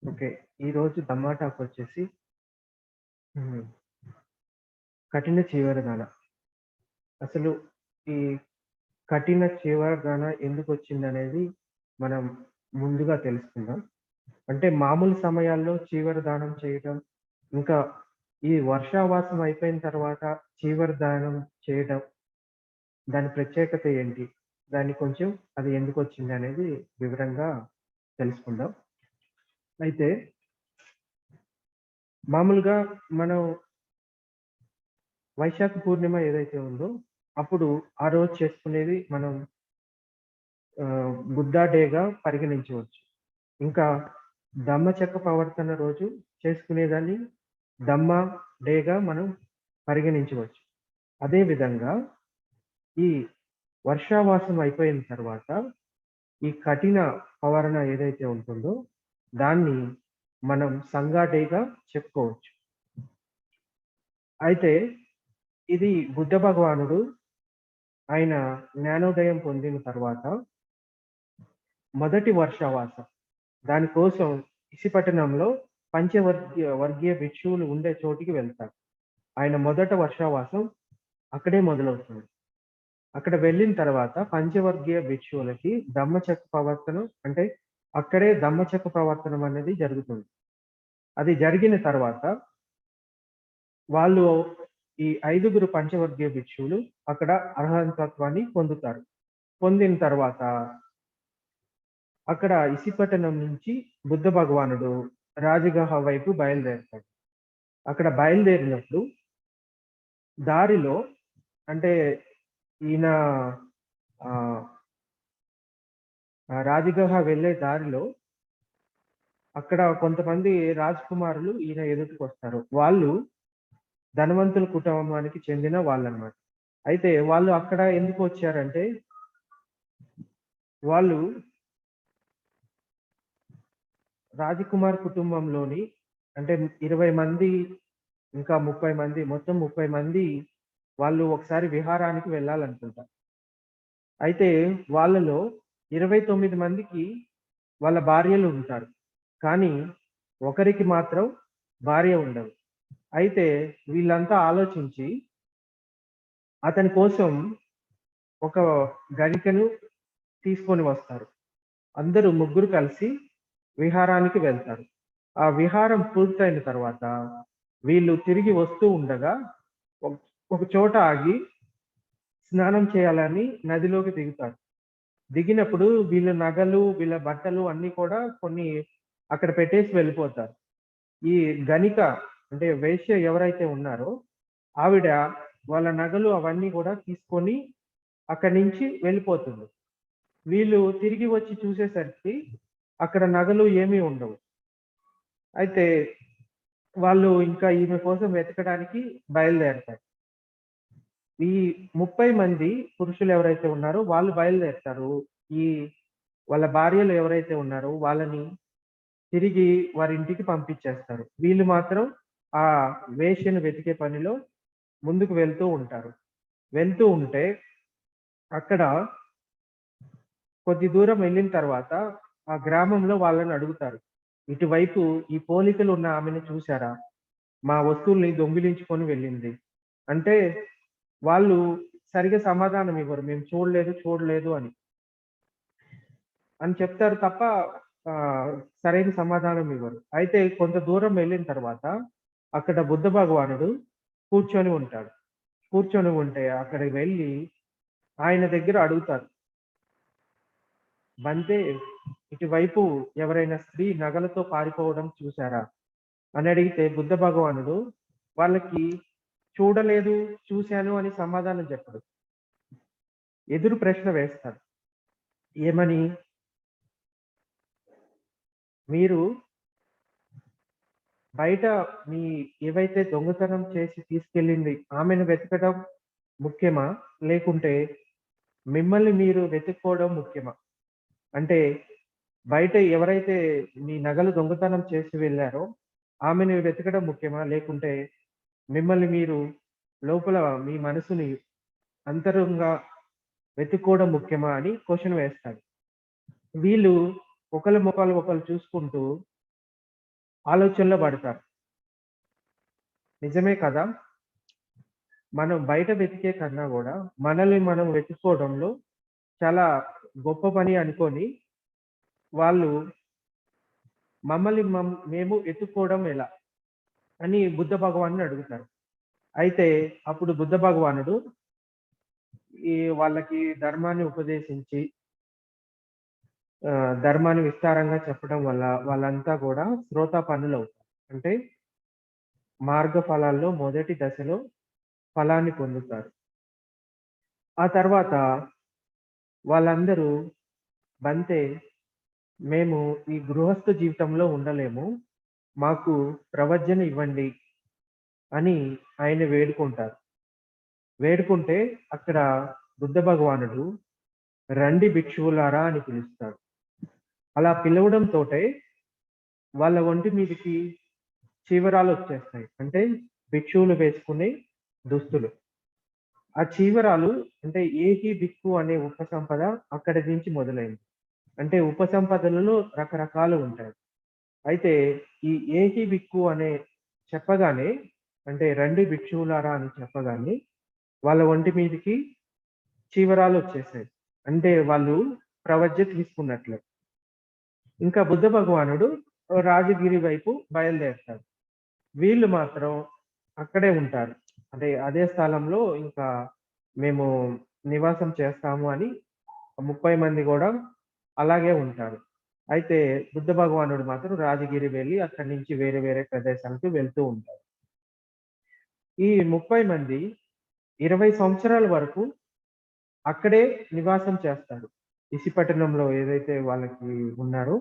Okay. ఈరోజు దమ్మా టాకొచ్చేసి హ్మ్. కఠిన చివరగాన. అసలు ఈ కఠిన చివరగాన ఎందుకొచ్చిందనేది మనం ముందుగా తెలుసుకుందాం. అంటే మామూలు సమయాల్లో చీవర దానం చేయటం, ఇంకా ఈ వర్షావాసం అయిపోయిన తర్వాత చీవర దానం చేయటం, దాని ప్రత్యేకత ఏంటి? దాన్ని కొంచెం అది ఎందుకొచ్చిందనేది వివరంగా తెలుసుకుందాం. అయితే మామూలుగా మనం వైశాఖ పూర్ణిమ ఏదైతే ఉందో, అప్పుడు ఆ రోజు చేసుకునేది మనం బుద్ధా డేగా పరిగణించవచ్చు. ఇంకా దమ్మ చెక్క ప్రవర్తన రోజు చేసుకునేదాన్ని దమ్మ డేగా మనం పరిగణించవచ్చు. అదే విధంగా ఈ వర్షావాసం అయిపోయిన తర్వాత ఈ కఠిన పవరణ ఏదైతే ఉంటుందో, దాన్ని మనం సంగా డేగా చెప్పుకోవచ్చు. అయితే ఇది బుద్ధ భగవానుడు ఆయన జ్ఞానోదయం పొందిన తర్వాత మొదటి వర్షావాసం. దానికోసం ఇసిపట్టణంలో వర్గీయ భిక్షువులు ఉండే చోటికి వెళ్తారు. ఆయన మొదట వర్షావాసం అక్కడే మొదలవుతుంది. అక్కడ వెళ్ళిన తర్వాత పంచవర్గీయ భిక్షువులకి ధమ్మచక్ర ప్రవర్తనం అంటే అక్కడే ధమ్మచక్ర ప్రవర్తనం అనేది జరుగుతుంది. అది జరిగిన తర్వాత వాళ్ళు ఈ 5గురు పంచవర్గీయ భిక్షువులు అక్కడ అర్హంతత్వాన్ని పొందుతారు. పొందిన తర్వాత అక్కడ ఇసిపట్టణం నుంచి బుద్ధ భగవానుడు రాజగృహ వైపు బయలుదేరుతాడు. అక్కడ బయలుదేరినప్పుడు దారిలో అంటే ఈయన ఆహ్, రాజగృహ వెళ్ళే దారిలో అక్కడ కొంతమంది రాజకుమారులు ఈయన ఎదుటికొస్తారు. వాళ్ళు ధనవంతుల కుటుంబానికి చెందిన వాళ్ళనమాట. అయితే వాళ్ళు అక్కడ ఎందుకు వచ్చారంటే, వాళ్ళు రాజకుమార్ కుటుంబంలోని అంటే 20 మంది, ఇంకా 30 మంది మొత్తం 30 మంది వాళ్ళు ఒకసారి విహారానికి వెళ్ళాలనుకుంటారు. అయితే వాళ్ళలో 29 మందికి వాళ్ళ భార్యలు ఉంటారు. కానీ ఒకరికి మాత్రం భార్య ఉండదు. అయితే వీళ్ళంతా ఆలోచించి అతని కోసం ఒక గరికను తీసుకొని వస్తారు. అందరూ ముగ్గురు కలిసి విహారానికి వెళ్తారు. ఆ విహారం పూర్తయిన తర్వాత వీళ్ళు తిరిగి వస్తూ ఉండగా ఒక ఒక చోట ఆగి స్నానం చేయాలని నదిలోకి దిగుతారు. దిగినప్పుడు వీళ్ళ నగలు, వీళ్ళ బట్టలు అన్నీ కూడా కొన్ని అక్కడ పెట్టేసి వెళ్ళిపోతారు. ఈ గణిక అంటే వేశ్య ఎవరైతే ఉన్నారో ఆవిడ వాళ్ళ నగలు అవన్నీ కూడా తీసుకొని అక్కడి నుంచి వెళ్ళిపోతుంది. వీళ్ళు తిరిగి వచ్చి చూసేసరికి అక్కడ నగలు ఏమీ ఉండవు. అయితే వాళ్ళు ఇంకా ఈమె కోసం వెతకడానికి బయలుదేరతారు. ఈ 30 మంది పురుషులు ఎవరైతే ఉన్నారో వాళ్ళు బయలుదేరుతారు. ఈ వాళ్ళ భార్యలు ఎవరైతే ఉన్నారో వాళ్ళని తిరిగి వారింటికి పంపించేస్తారు. వీళ్ళు మాత్రం ఆ వేశ్యను వెతికే పనిలో ముందుకు వెళ్తూ ఉంటారు. వెళ్తూ ఉంటే అక్కడ కొద్ది దూరం వెళ్ళిన తర్వాత ఆ గ్రామంలో వాళ్ళని అడుగుతారు. ఇటువైపు ఈ పోలికలు ఉన్న ఆమెను చూసారా? మా వస్తువుల్ని దొంగిలించుకొని వెళ్ళింది. అంటే వాళ్ళు సరిగ్గా సమాధానం ఇవ్వరు. మేము చూడలేదు, చూడలేదు అని చెప్తారు తప్ప ఆహ్, సరైన సమాధానం ఇవ్వరు. అయితే కొంత దూరం వెళ్ళిన తర్వాత అక్కడ బుద్ధ భగవానుడు కూర్చొని ఉంటాడు. కూర్చొని ఉంటే అక్కడికి వెళ్లి ఆయన దగ్గర అడుగుతారు. "బంతే ఇటువైపు ఎవరైనా స్త్రీ నగలతో పారిపోవడం చూసారా?" అని అడిగితే బుద్ధ భగవానుడు వాళ్ళకి చూడలేదు, చూశాను అని సమాధానం చెప్పడు. ఎదురు ప్రశ్న వేస్తాడు. ఏమని? "మీరు బయట మీ ఏవైతే దొంగతనం చేసి తీసుకెళ్ళింది ఆమెను వెతకడం ముఖ్యమా? లేకుంటే మిమ్మల్ని మీరు వెతుక్కోవడం ముఖ్యమా? అంటే బయట ఎవరైతే మీ నగలు దొంగతనం చేసి వెళ్లారో ఆమెను వెతకడం ముఖ్యమా? లేకుంటే మిమ్మల్ని మీరు లోపల మీ మనసుని అంతరంగా వెతుక్కోవడం ముఖ్యమా?" అని క్వెషన్ వేస్తాడు. వీళ్ళు ఒకళ్ళ మొఖాలు ఒకళ్ళు చూసుకుంటూ ఆలోచనలో పడతారు. నిజమే కదా! మనం బయట వెతికే కన్నా గూడా, మనల్ని మనం వెతుక్కోవడంలో చాలా గొప్ప పని అనుకోని, వాళ్ళు మమ్మల్ని మేము వెతుక్కోవడం ఎలా? అని బుద్ధ భగవానుడిని అడుగుతారు. అయితే అప్పుడు బుద్ధ భగవానుడు వాళ్ళకి ధర్మాన్ని ఉపదేశించి ధర్మాన్ని విస్తారంగా చెప్పడం వల్ల వాళ్ళంతా గూడా శ్రోతాపన్నులవుతారు. అంటే మార్గ ఫలాల్లో మొదటి దశలో ఫలాన్ని పొందుతారు. ఆ తర్వాత వాళ్ళందరూ "బంతే మేము ఈ గృహస్థ జీవితంలో ఉండలేము. మాకు ప్రవజ్జన ఇవ్వండి" అని ఆయన వేడుకుంటారు. వేడుకుంటే అక్కడ బుద్ధ భగవానుడు "రండి భిక్షువులారా" అని పిలుస్తాడు. అలా పిలవడంతోటే వాళ్ళ ఒంటి మీదకి చీవరాలొచ్చేస్తాయి. అంటే భిక్షువులు వేసుకునే దుస్తులు. ఆ చీవరాలు అంటే ఏహి భిక్కు అనే ఉపసంపద అక్కడి నుంచి మొదలైంది. అంటే ఉపసంపదలలో రకరకాలు ఉంటాయి. అయితే ఈ ఏహి భిక్కు అనే చెప్పగానే అంటే రండి భిక్షువులారా అని చెప్పగానే వాళ్ళ ఒంటి మీదకి చీవరాలొచ్చేసాయి. అంటే వాళ్ళు ప్రవజ్జ తీసుకున్నట్లే. ఇంకా బుద్ధ భగవానుడు రాజగిరి వైపు బయలుదేరుతాడు. వీళ్ళు మాత్రం అక్కడే ఉంటారు. అంటే అదే స్థలంలో ఇంకా మేము నివాసం చేస్తాము అని 30 మంది గూడా అలాగే ఉంటారు. అయితే బుద్ధ భగవానుడు మాత్రం రాజగిరి వెళ్లి అక్కడి నుంచి వేరే వేరే ప్రదేశాలకు వెళ్తూ ఉంటారు. ఈ 30 మంది 20 సంవత్సరాల వరకు అక్కడే నివాసం చేస్తారు. ఇసిపట్టణంలో ఏదైతే వాళ్ళకి ఉన్నారో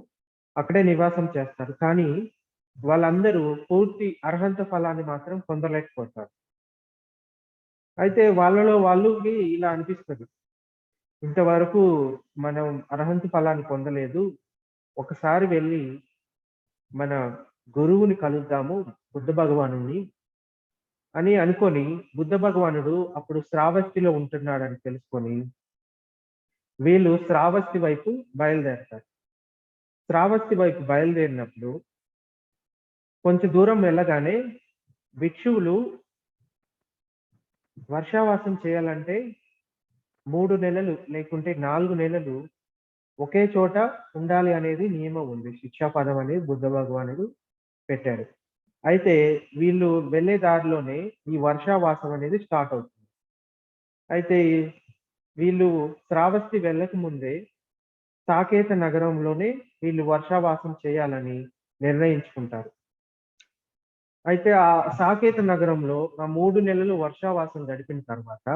అక్కడే నివాసం చేస్తారు. కానీ వాళ్ళందరూ పూర్తి అర్హంత ఫలాన్ని మాత్రం పొందలేకపోతారు. అయితే వాళ్ళలో వాళ్ళకి ఇలా అనిపిస్తది. ఇంతవరకు మనం అర్హంత ఫలాన్ని పొందలేదు. ఒకసారి వెళ్లి మన గురువుని కలుద్దాము బుద్ధ భగవానుడిని అని అనుకోని, బుద్ధ భగవానుడు అప్పుడు శ్రావస్తిలో ఉంటున్నాడని తెలుసుకొని, వీళ్ళు శ్రావస్తి వైపు బయలుదేరతారు. శ్రావస్తి వైపు బయలుదేరినప్పుడు కొంచెం దూరం వెళ్ళగానే భిక్షువులు వర్షావాసం చేయాలంటే 3 నెలలు లేకుంటే 4 నెలలు ఒకే చోట ఉండాలి అనేది నియమం ఉంది. శిక్షాపదం అనేది బుద్ధ భగవానుడు పెట్టారు. అయితే వీళ్ళు వెళ్ళే దారిలోనే ఈ వర్షావాసం అనేది స్టార్ట్ అవుతుంది. అయితే వీళ్ళు శ్రావస్తి వెళ్ళక ముందే సాకేత నగరంలోనే వీళ్ళు వర్షావాసం చేయాలని నిర్ణయించుకుంటారు. అయితే ఆ సాకేత నగరంలో ఆ 3 నెలలు వర్షావాసం గడిపిన తర్వాత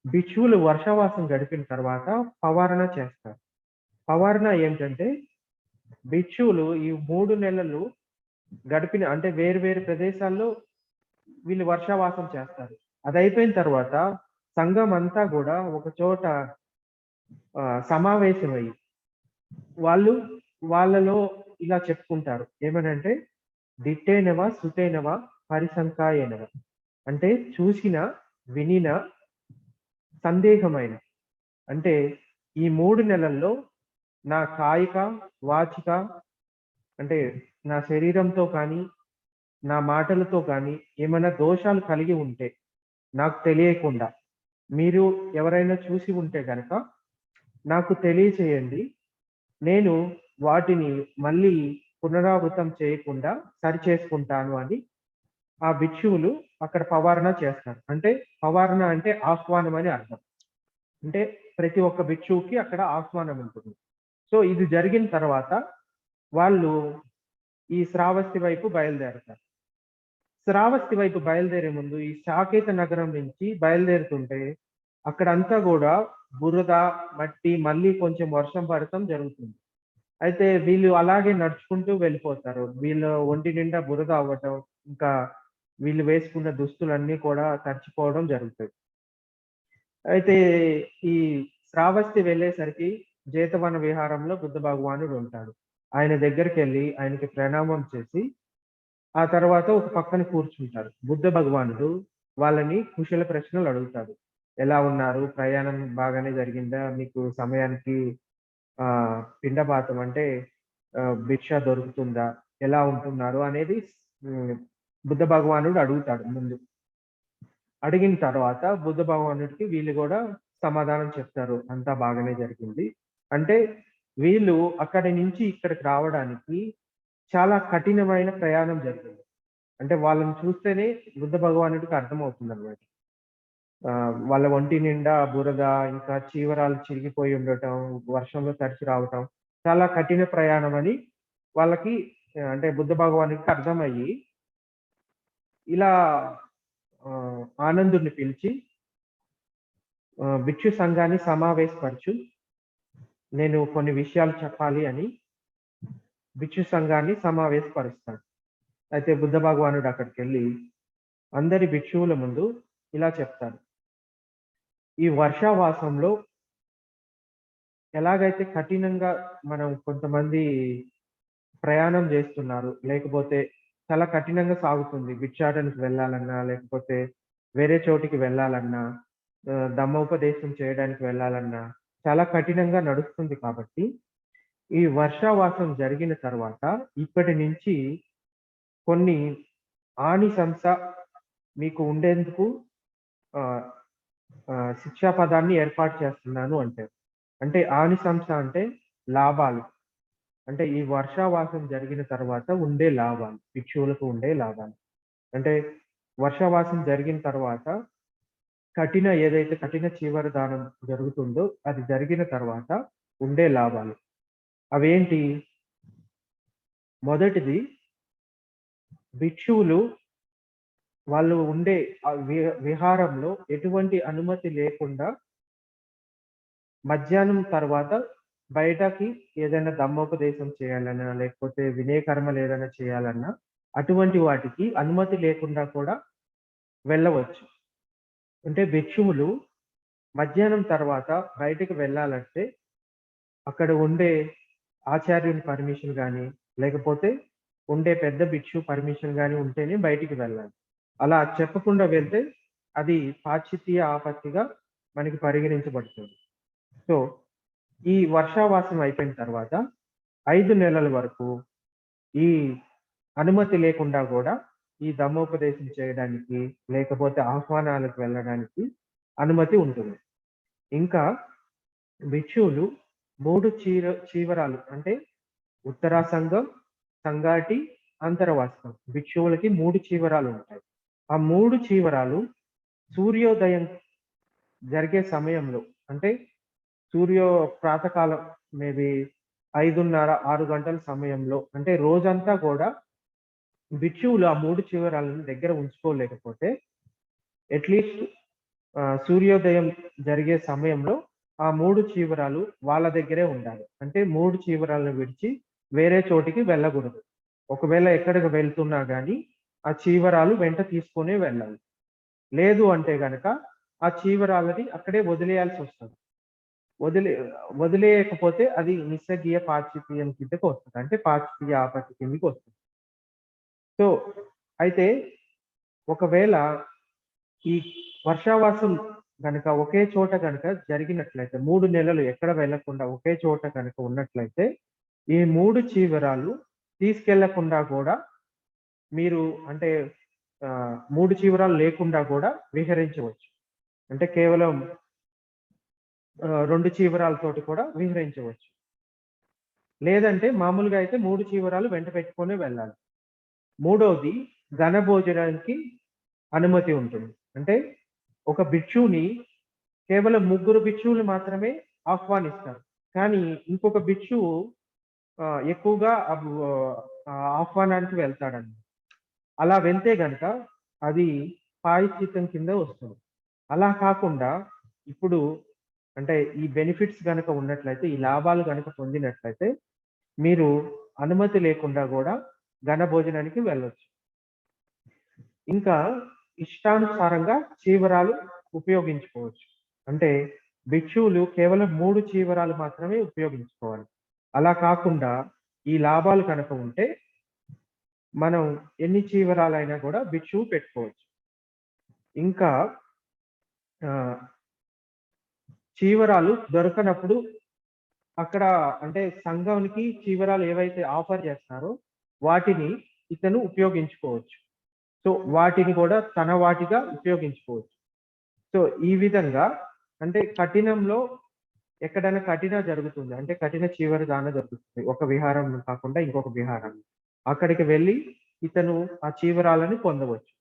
భిక్షువులు వర్షావాసం గడిపిన తర్వాత పవారణ చేస్తారు. పవారణ ఏంటంటే భిక్షువులు ఈ 3 నెలలు గడిపిన అంటే వేరు వేరు ప్రదేశాల్లో వీళ్ళు వర్షావాసం చేస్తారు. అదయిపోయిన తర్వాత సంఘం అంతా గూడా ఒక చోట సమావేశమయ్యి వాళ్ళు వాళ్ళలో ఇలా చెప్పుకుంటారు. ఏమనంటే దిట్టేనవ, సుతేనవ, పరిసంకాయేనవ. అంటే చూసిన, వినిన, సందేహమైన. అంటే ఈ 3 నెలల్లో నా కాయిక, వాచిక అంటే నా శరీరంతో కానీ, నా మాటలతో కానీ ఏమైనా దోషాలు కలిగి ఉంటే నాకు తెలియకుండా మీరు ఎవరైనా చూసి ఉంటే గనక నాకు తెలియచేయండి. నేను వాటిని మళ్ళీ పునరావృతం చేయకుండా సరిచేసుకుంటాను అని ఆ భిక్షువులు అక్కడ పవారణ చేస్తారు. అంటే పవారణ అంటే ఆహ్వానం అని అర్థం. అంటే ప్రతి ఒక్క భిక్షువుకి అక్కడ ఆహ్వానం ఉంటుంది. సో, ఇది జరిగిన తర్వాత వాళ్ళు ఈ శ్రావస్తి వైపు బయలుదేరతారు. శ్రావస్తి వైపు బయలుదేరే ముందు ఈ సాకేత నగరం నుంచి బయలుదేరుతుంటే అక్కడంతా గూడా బురద, మట్టి మళ్ళీ కొంచెం వర్షం పడటం జరుగుతుంది. అయితే వీళ్ళు అలాగే నడుచుకుంటూ వెళ్ళిపోతారు. వీళ్ళ ఒంటి నిండా బురద అవ్వటం, ఇంకా వీళ్ళు వేసుకున్న దుస్తులన్నీ కూడా తడిచిపోవడం జరుగుతది. అయితే ఈ శ్రావస్తి వెళ్ళేసరికి జేతవన విహారంలో బుద్ధ భగవానుడు ఉంటాడు. ఆయన దగ్గరికెళ్ళి ఆయనకి ప్రణామం చేసి, ఆ తర్వాత ఒక పక్కన కూర్చుంటారు. బుద్ధ భగవానుడు వాళ్ళని కుశల ప్రశ్నలు అడుగుతాడు. ఎలా ఉన్నారు? ప్రయాణం బాగానే జరిగిందా? మీకు సమయానికి పిండపాతం అంటే భిక్ష దొరుకుతుందా? ఎలా ఉంటున్నారు అనేది బుద్ధ భగవానుడు అడుగుతాడు ముందు. అడిగిన తర్వాత బుద్ధ భగవానుడికి వీళ్ళు కూడా సమాధానం చెప్తారు. అంతా బాగానే జరిగింది. అంటే వీళ్ళు అక్కడి నుంచి ఇక్కడికి రావడానికి చాలా కఠినమైన ప్రయాణం జరిగింది. అంటే వాళ్ళని చూస్తేనే బుద్ధ భగవానుడికి అర్థమవుతుందన్నమాట. వాళ్ళ ఒంటి నిండా బురద, ఇంకా చీవరాలు చిరిగిపోయి ఉండటం, వర్షంలో తడిచి రావటం, చాలా కఠిన ప్రయాణం అని వాళ్ళకి అంటే బుద్ధ భగవానుడికి అర్థమయ్యి, ఇలా ఆనందుడిని పిలిచి భిక్షు సంఘాన్ని సమావేశపరచు. నేను కొన్ని విషయాలు చెప్పాలి అని భిక్షు సంఘాన్ని సమావేశపరుస్తాడు. అయితే బుద్ధ భగవానుడు అక్కడికెళ్ళి అందరి భిక్షువుల ముందు ఇలా చెప్తారు. ఈ వర్షావాసంలో ఎలాగైతే కఠినంగా మనం కొంతమంది ప్రయాణం చేస్తున్నారు, లేకపోతే చాలా కఠినంగా సాగుతుంది. భిక్షాటనకి వెళ్ళాలన్నా, లేకపోతే వేరే చోటికి వెళ్ళాలన్నా, ధమ్మోపదేశం చేయడానికి వెళ్ళాలన్నా చాలా కఠినంగా నడుస్తుంది కాబట్టి, ఈ వర్షావాసం జరిగిన తర్వాత ఇప్పటి నుంచి కొన్ని ఆనిశంస మీకు ఉండేందుకు శిక్షా పదాన్ని ఏర్పాటు చేస్తున్నాను అంటారు. అంటే ఆనిశంస అంటే లాభాలు. అంటే ఈ వర్షావాసం జరిగిన తర్వాత ఉండే లాభాలు, భిక్షువులకు ఉండే లాభాలు. అంటే వర్షావాసం జరిగిన తర్వాత ఏదైతే కఠిన చీవర దానం జరుగుతుందో అది జరిగిన తర్వాత ఉండే లాభాలు. అవేంటి? మొదటిది, భిక్షువులు వాళ్ళు ఉండే విహారంలో ఎటువంటి అనుమతి లేకుండా మధ్యాహ్నం తర్వాత బయటకి ఏదైనా ధమ్మోపదేశం చేయాలన్నా, లేకపోతే వినయకర్మలు ఏదైనా చేయాలన్నా అటువంటి వాటికి అనుమతి లేకుండా కూడా వెళ్ళవచ్చు. అంటే భిక్షువులు మధ్యాహ్నం తర్వాత బయటకు వెళ్ళాలంటే అక్కడ ఉండే ఆచార్యుని పర్మిషన్ గాని, లేకపోతే ఉండే పెద్ద భిక్షు పర్మిషన్ గాని ఉంటేనే బయటికి వెళ్ళాలి. అలా చెప్పకుండా వెళ్తే అది పాశ్చాత్య ఆపత్తిగా మనకి పరిగణించబడుతుంది. సో, ఈ వర్షావాసం అయిపోయిన తర్వాత 5 నెలల వరకు ఈ అనుమతి లేకుండా కూడా ఈ ధమ్మోపదేశం చేయడానికి, లేకపోతే ఆహ్వానాలకు వెళ్ళడానికి అనుమతి ఉంటుంది. ఇంకా భిక్షువులు 3 చీవరాలు అంటే ఉత్తరా సంఘం, సంగాటి, అంతరవాస్తవం. భిక్షువులకి 3 చీవరాలు ఉంటాయి. ఆ 3 చీవరాలు సూర్యోదయం జరిగే సమయంలో, అంటే ప్రాతకాలం మేబీ 5:30, 6 గంటల సమయంలో, అంటే రోజంతా కూడా భిక్షువులు ఆ 3 చీవరాలను దగ్గర ఉంచుకోలేకపోతే అట్‌లీస్ట్ సూర్యోదయం జరిగే సమయంలో ఆ 3 చీవరాలు వాళ్ళ దగ్గరే ఉండాలి. అంటే 3 చీవరాలను విడిచి వేరే చోటికి వెళ్ళకూడదు. ఒకవేళ ఎక్కడికి వెళ్తున్నా గానీ ఆ చీవరాలు వెంట తీసుకొనే వెళ్ళాలి. లేదు అంటే గనక ఆ చీవరాలని అక్కడే వదిలేయాల్సొస్తది. వదిలేయకపోతే అది నిస్సంగీయ పాశ్చాత్యం కిందకి వస్తది. అంటే పాశ్చాత్య ఆపత్తి కిందకి వస్తది. సో, అయితే ఒకవేళ ఈ వర్షావాసం గనక ఒకే చోట గనక జరిగినట్లయితే 3 నెలలు ఎక్కడ వెళ్ళకుండా ఒకే చోట గనక ఉన్నట్లయితే ఈ 3 చీవరాలు తీసుకెళ్లకుండా కూడా మీరు అంటే 3 చీవరాలు లేకుండా కూడా విహరించవచ్చు. అంటే కేవలం 2 చీవరాలతోటి కూడా విహరించవచ్చు. లేదంటే మామూలుగా అయితే 3 చీవరాలు వెంట పెట్టుకొనే వెళ్ళాలి. మూడోది, ఘన భోజనానికి అనుమతి ఉంటుంది. అంటే ఒక భిక్షువుని కేవలం 3 భిక్షువులు మాత్రమే ఆహ్వానిస్తారు. కానీ ఇంకొక భిక్షువు ఎక్కువగా ఆహ్వానానికి వెళ్తాడండి. అలా వెళ్తే గనక అది పాయశ్చిత్తం కింద వస్తుంది. అలా కాకుండా ఇప్పుడు అంటే ఈ బెనిఫిట్స్ గనక ఉన్నట్లయితే, ఈ లాభాలు గనక పొందినట్లయితే మీరు అనుమతి లేకుండా గూడా ఘన భోజనానికి వెళ్ళొచ్చు. ఇంకా ఇష్టానుసారంగా చీవరాలు ఉపయోగించుకోవచ్చు. అంటే భిక్షువులు కేవలం 3 చీవరాలు మాత్రమే ఉపయోగించుకోవాలి. అలా కాకుండా ఈ లాభాలు కనుక ఉంటే మనం ఎన్ని చీవరాలైనా కూడా భిక్షువు పెట్టుకోవచ్చు. ఇంకా చీవరాలు దొరకనప్పుడు అక్కడ అంటే సంఘానికి చీవరాలు ఏవైతే ఆఫర్ చేస్తారో వాటిని ఇతను ఉపయోగించుకోవచ్చు. సో, వాటిని కూడా తన వాటిగా ఉపయోగించుకోవచ్చు. సో, ఈ విధంగా అంటే కఠినంలో ఎక్కడైనా కఠిన జరుగుతుంది. అంటే కఠిన చీవర దాన జరుగుతుంది. ఒక విహారం కాకుండా ఇంకొక విహారం. అక్కడికి వెళ్లి ఇతను ఆ చీవరాలని పొందవచ్చు.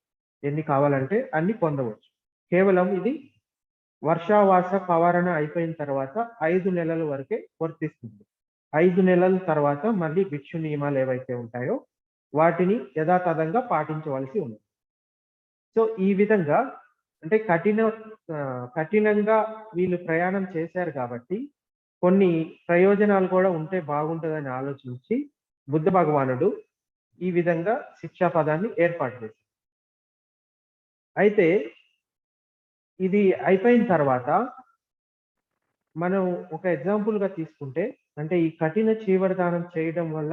ఎన్ని కావాలంటే అన్ని పొందవచ్చు. కేవలం ఇది వర్షావాస పవరణ అయిపోయిన తర్వాత 5 నెలల వరకే వర్తిస్తుంది. 5 నెలల తర్వాత మళ్ళీ భిక్షు నియమాలు ఏవైతే ఉంటాయో వాటిని యథాతథంగా పాటించవలసి ఉంది. సో, ఈ విధంగా అంటే కఠినంగా వీళ్ళు ప్రయాణం చేశారు కాబట్టి, కొన్ని ప్రయోజనాలు కూడా ఉంటే బాగుంటదని ఆలోచించి, బుద్ధ భగవానుడు ఈ విధంగా శిక్షా పదాన్ని ఏర్పాటు చేశారు. అయితే ఇది అయిపోయిన తర్వాత, మనం ఒక ఎగ్జాంపుల్‌గా తీసుకుంటే, అంటే ఈ కఠిన చీవరదానం చేయడం వల్ల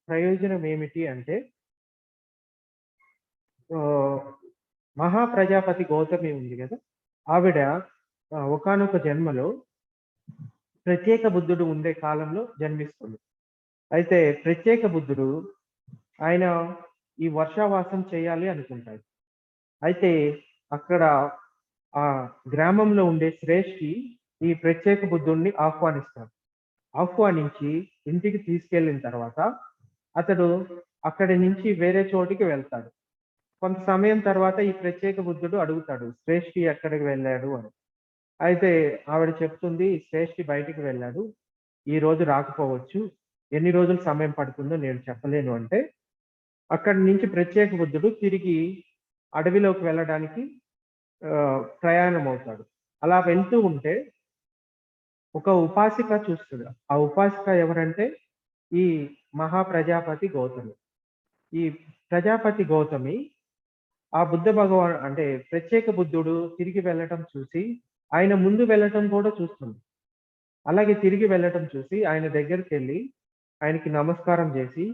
ప్రయోజనం ఏమిటి అంటే, ఆహ్, మహాప్రజాపతి గౌతమి ఉంది గదా! ఆవిడ ఒకానొక జన్మలో ప్రత్యేక బుద్ధుడు ఉండే కాలంలో జన్మిస్తుంది. అయితే ప్రత్యేక బుద్ధుడు ఆయన ఈ వర్షావాసం చేయాలి అనుకుంటాడు. అయితే అక్కడ ఆ గ్రామంలో ఉండే శ్రేష్ఠి ఈ ప్రత్యేక బుద్ధుడిని ఆహ్వానిస్తాడు. ఆహ్వానించి ఇంటికి తీసుకెళ్ళిన తర్వాత అతడు అక్కడి నుంచి వేరే చోటికి వెళ్తాడు. కొంత సమయం తర్వాత ఈ ప్రత్యేక బుద్ధుడు అడుగుతాడు, శ్రేష్ఠి ఎక్కడికి వెళ్ళాడు అని. అయితే ఆవిడ చెప్తుంది, శ్రేష్ఠి బయటికి వెళ్ళాడు. ఈ రోజు రాకపోవచ్చు. ఎన్ని రోజులు సమయం పడుతుందో నేను చెప్పలేను అంటే, అక్కడి నుంచి ప్రత్యేక బుద్ధుడు తిరిగి అడవిలోకి వెళ్ళడానికి ప్రయాణం అవుతాడు. అలా వెళ్తూ ఉంటే ఒక ఉపాసిక చూస్తది. ఆ ఉపాసిక ఎవరంటే ఈ మహాప్రజాపతి గౌతమి. ఈ ప్రజాపతి గౌతమి ఆ బుద్ధ అంటే ప్రత్యేక బుద్ధుడు తిరిగి వెళ్ళటం చూసి, ఆయన ముందు వెళ్ళటం కూడా చూస్తుంది. అలాగే తిరిగి వెళ్ళటం చూసి ఆయన దగ్గరికెళ్ళి ఆయనకి నమస్కారం చేసి,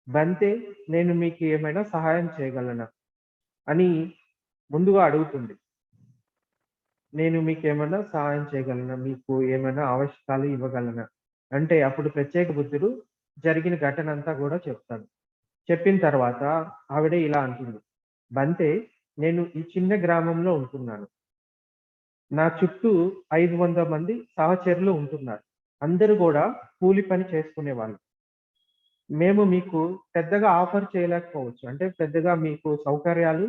"బంతే నేను మీకు ఏమైనా సహాయం చేయగలనా?" అని ముందుగా అడుగుతుంది. "నేను మీకేమైనా సహాయం చేయగలనా? మీకు ఏమైనా ఆవశ్యకాలు ఇవ్వగలనా?" అంటే అప్పుడు ప్రత్యేక బుద్ధుడు జరిగిన ఘటనంతా కూడా చెప్తాడు. చెప్పిన తర్వాత ఆవిడ ఇలా అంటుంది, "బంతే నేను ఈ చిన్న గ్రామంలో ఉంటున్నాను. నా చుట్టూ 500 మంది సహచరులు ఉంటున్నారు. అందరూ గూడా కూలి పని చేసుకునేవాళ్ళు. మేము మీకు పెద్దగా ఆఫర్ చేయలేకపోవచ్చు. అంటే పెద్దగా మీకు సౌకర్యాలు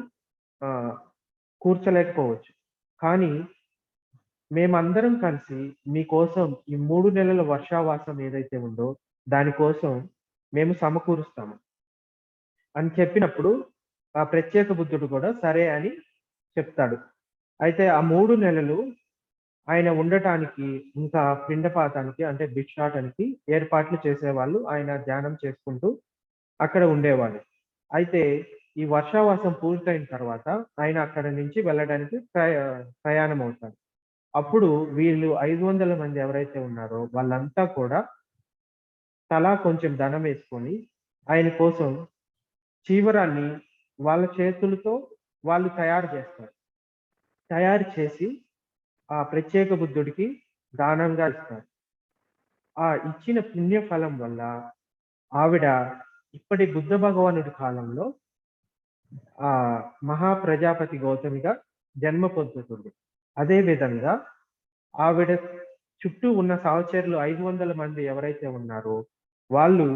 ఆహ్, కూర్చలేకపోవచ్చు. కానీ మేమందరం కలిసి మీకోసం ఈ 3 నెలల వర్షావాసం ఏదైతే ఉందో దాని కోసం మేము సమకూరుస్తాము" అని చెప్పినప్పుడు ఆ ప్రత్యేక బుద్ధుడు కూడా సరే అని చెప్తాడు. అయితే ఆ 3 నెలలు ఆయన ఉండటానికి, ఇంకా పిండపాతానికి అంటే భిక్షాటనకి ఏర్పాట్లు చేసేవాళ్ళు. ఆయన ధ్యానం చేసుకుంటూ అక్కడ ఉండేవాళ్ళు. అయితే ఈ వర్షావాసం పూర్తయిన తర్వాత ఆయన అక్కడి నుంచి వెళ్ళడానికి ప్రయాణం అవుతారు. అప్పుడు వీళ్ళు 500 మంది ఎవరైతే ఉన్నారో వాళ్ళంతా కూడా తలా కొంచెం ధనమేసుకొని ఆయన కోసం చీవరాన్ని వాళ్ళ చేతులతో వాళ్ళు తయారు చేస్తారు. తయారు చేసి ఆ ప్రత్యేక బుద్ధుడికి దానంగా ఇస్తారు. ఆ ఇచ్చిన పుణ్య ఫలం వల్ల ఆవిడ ఇప్పటి బుద్ధ భగవానుడి కాలంలో మహాప్రజాపతి గౌతమిగా జన్మ పొందుతుంది. అదే విధంగా ఆవిడ చుట్టూ ఉన్న సహచరులు 500 మంది ఎవరైతే ఉన్నారో వాళ్ళు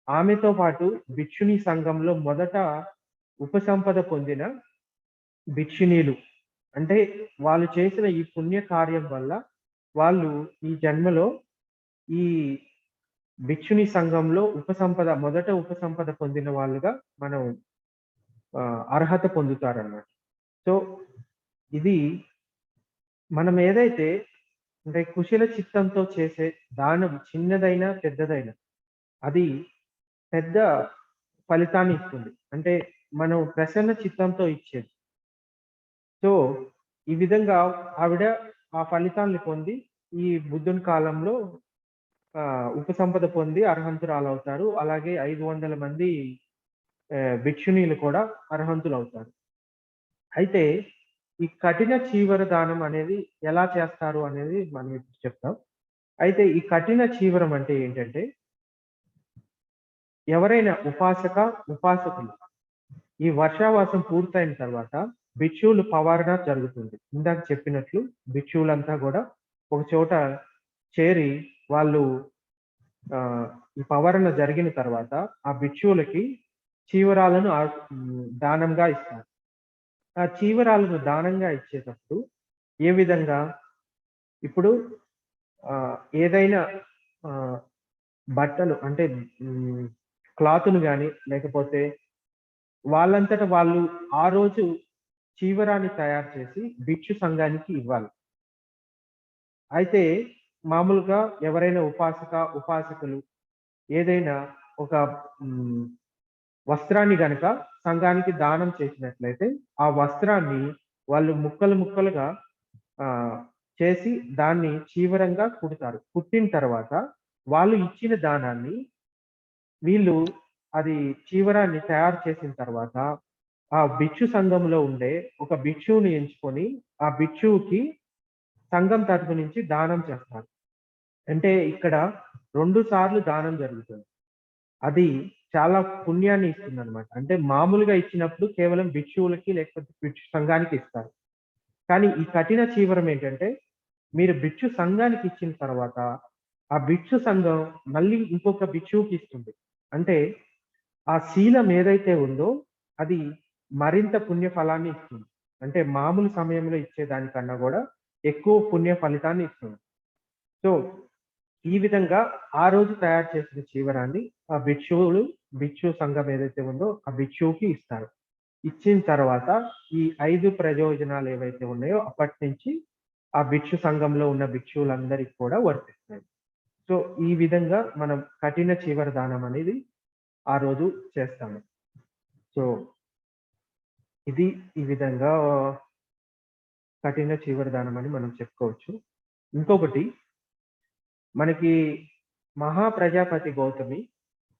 ఆమెతో పాటు భిక్షుని సంఘంలో మొదట ఉపసంపద పొందిన భిక్షుణీలు. అంటే వాళ్ళు చేసిన ఈ పుణ్య కార్యం వల్ల వాళ్ళు ఈ జన్మలో ఈ భిక్షుని సంఘంలో మొదట ఉపసంపద పొందిన వాళ్ళుగా మనం అర్హత పొందుతారన్నమాట. సో, ఇది మనం ఏదైతే అంటే కుశల చిత్తంతో చేసే దానం చిన్నదైనా, పెద్దదైనా అది పెద్ద ఫలితాన్ని ఇస్తుంది. అంటే మనం ప్రసన్న చిత్తంతో ఇచ్చేది. సో, ఈ విధంగా ఆవిడ ఆ ఫలితాల్ని పొంది ఈ బుద్ధుని కాలంలో ఉపసంపద పొంది అర్హంతురాలవుతారు. అలాగే 500 మంది భిక్షుణీలు కూడా అర్హంతులవుతారు. అయితే ఈ కఠిన చీవర దానం అనేది ఎలా చేస్తారు అనేది మనం ఇప్పుడు చెప్తాం. అయితే ఈ కఠిన చీవరం అంటే ఏంటంటే, ఎవరైనా ఉపాసకులు ఈ వర్షావాసం పూర్తయిన తర్వాత భిక్షువులు పవారణ జరుగుతుంది. ఇందాక చెప్పినట్లు భిక్షువులంతా కూడా ఒక చోట చేరి వాళ్ళు ఈ పవరణ జరిగిన తర్వాత ఆ భిక్షువులకి చీవరాలను దానంగా ఇస్తారు. ఆ చీవరాలను దానంగా ఇచ్చేటప్పుడు ఏ విధంగా ఇప్పుడు ఏదైనా బట్టలు అంటే క్లాతులు గాని లేకపోతే వాళ్ళంతట వాళ్ళు ఆ రోజు చీవరాన్ని తయారు చేసి భిక్షు సంఘానికి ఇవ్వాలి. అయితే మామూలుగా ఎవరైనా ఉపాసకులు ఏదైనా ఒక వస్త్రాన్ని గనక సంఘానికి దానం చేసినట్లయితే ఆ వస్త్రాన్ని వాళ్ళు ముక్కలుగా చేసి దాన్ని చీవరంగా కుడతారు. కుట్టిన తర్వాత వాళ్ళు ఇచ్చిన దానాన్ని వీళ్ళు అది చీవరాన్ని తయారు చేసిన తర్వాత ఆ భిక్షు సంఘంలో ఉండే ఒక భిక్షువుని ఎంచుకొని ఆ భిక్షువుకి సంఘం తరపు నుంచి దానం చేస్తారు. అంటే ఇక్కడ 2 సార్లు దానం జరుగుతుంది. అది చాలా పుణ్యాన్ని ఇస్తుందన్నమాట. అంటే మామూలుగా ఇచ్చినప్పుడు కేవలం భిక్షువులకి లేకపోతే భిక్షు సంఘానికి ఇస్తారు. కానీ ఈ కఠిన చీవరం ఏంటంటే మీరు భిక్షు సంఘానికి ఇచ్చిన తర్వాత ఆ భిక్షు సంఘం మళ్ళీ ఇంకొక భిక్షువుకి ఇస్తుంది. అంటే ఆ శీలం ఏదైతే ఉందో అది మరింత పుణ్య ఫలాన్ని ఇస్తుంది. అంటే మామూలు సమయంలో ఇచ్చేదానికన్నా కూడా ఎక్కువ పుణ్య ఫలితాన్ని ఇస్తుంది. సో ఈ విధంగా ఆ రోజు తయారు చేసిన చీవరాన్ని ఆ భిక్షు సంఘం ఏదైతే ఉందో ఆ భిక్షువుకి ఇస్తారు. ఇచ్చిన తర్వాత ఈ 5 ప్రయోజనాలు ఏవైతే ఉన్నాయో అప్పటి నుంచి ఆ భిక్షు సంఘంలో ఉన్న భిక్షువులందరికీ కూడా వర్తిస్తాయి. సో ఈ విధంగా మనం కఠిన చీవర దానం అనేది ఆ రోజు చేస్తాము. సో ఇది ఈ విధంగా కఠిన చీవర దానం అని మనం చెప్పుకోవచ్చు. ఇంకొకటి మనకి మహాప్రజాపతి గౌతమి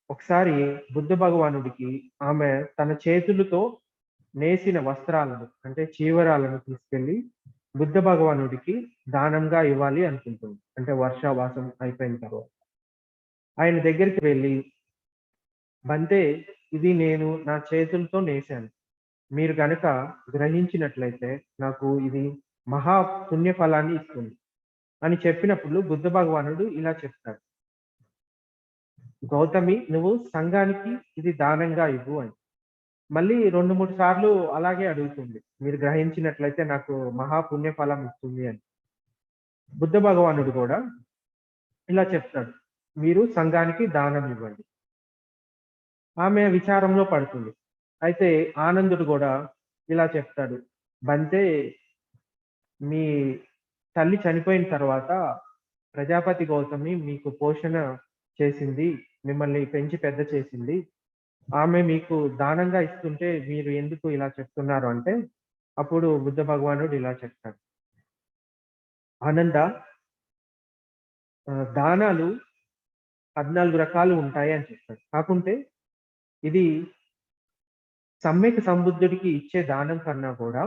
ఒకసారి బుద్ధ భగవానుడికి ఆమె తన చేతులతో నేసిన వస్త్రాలను అంటే చీవరాలను తీసుకెళ్లి బుద్ధ భగవానుడికి దానంగా ఇవ్వాలి అనుకుంటుంది. అంటే వర్షావాసం అయిపోయిన తర్వాత ఆయన దగ్గరికి వెళ్ళి, బంతే ఇది నేను నా చేతులతో నేసాను. మీరు గనక గ్రహించినట్లయితే నాకు ఇది మహా పుణ్య ఫలాన్ని ఇస్తుంది అని చెప్పినప్పుడు బుద్ధ భగవానుడు ఇలా చెప్తాడు, గౌతమి నువ్వు సంఘానికి ఇది దానంగా ఇవ్వు అని. మళ్ళీ 2-3 సార్లు అలాగే అడుగుతుంది, మీరు గ్రహించినట్లయితే నాకు మహా పుణ్య ఫలం ఇస్తుంది అని. బుద్ధ భగవానుడు కూడా ఇలా చెప్తాడు, మీరు సంఘానికి దానం ఇవ్వండి. ఆమె విచారంలో పడుతుంది. అయితే ఆనందుడు కూడా ఇలా చెప్తాడు, బంతే మీ తల్లి చనిపోయిన తర్వాత ప్రజాపతి గౌతమి మీకు పోషణ చేసింది, మిమ్మల్ని పెంచి పెద్ద చేసింది. ఆమె మీకు దానంగా ఇస్తుంటే మీరు ఎందుకు ఇలా చెప్తున్నారు అంటే, అప్పుడు బుద్ధ భగవానుడు ఇలా చెప్తాడు, ఆనంద దానాలు 14 రకాలు ఉంటాయి అని చెప్తాడు. కాకుంటే ఇది సమ్యక్ సంబుద్ధుడికి ఇచ్చే దానం కన్నా కూడా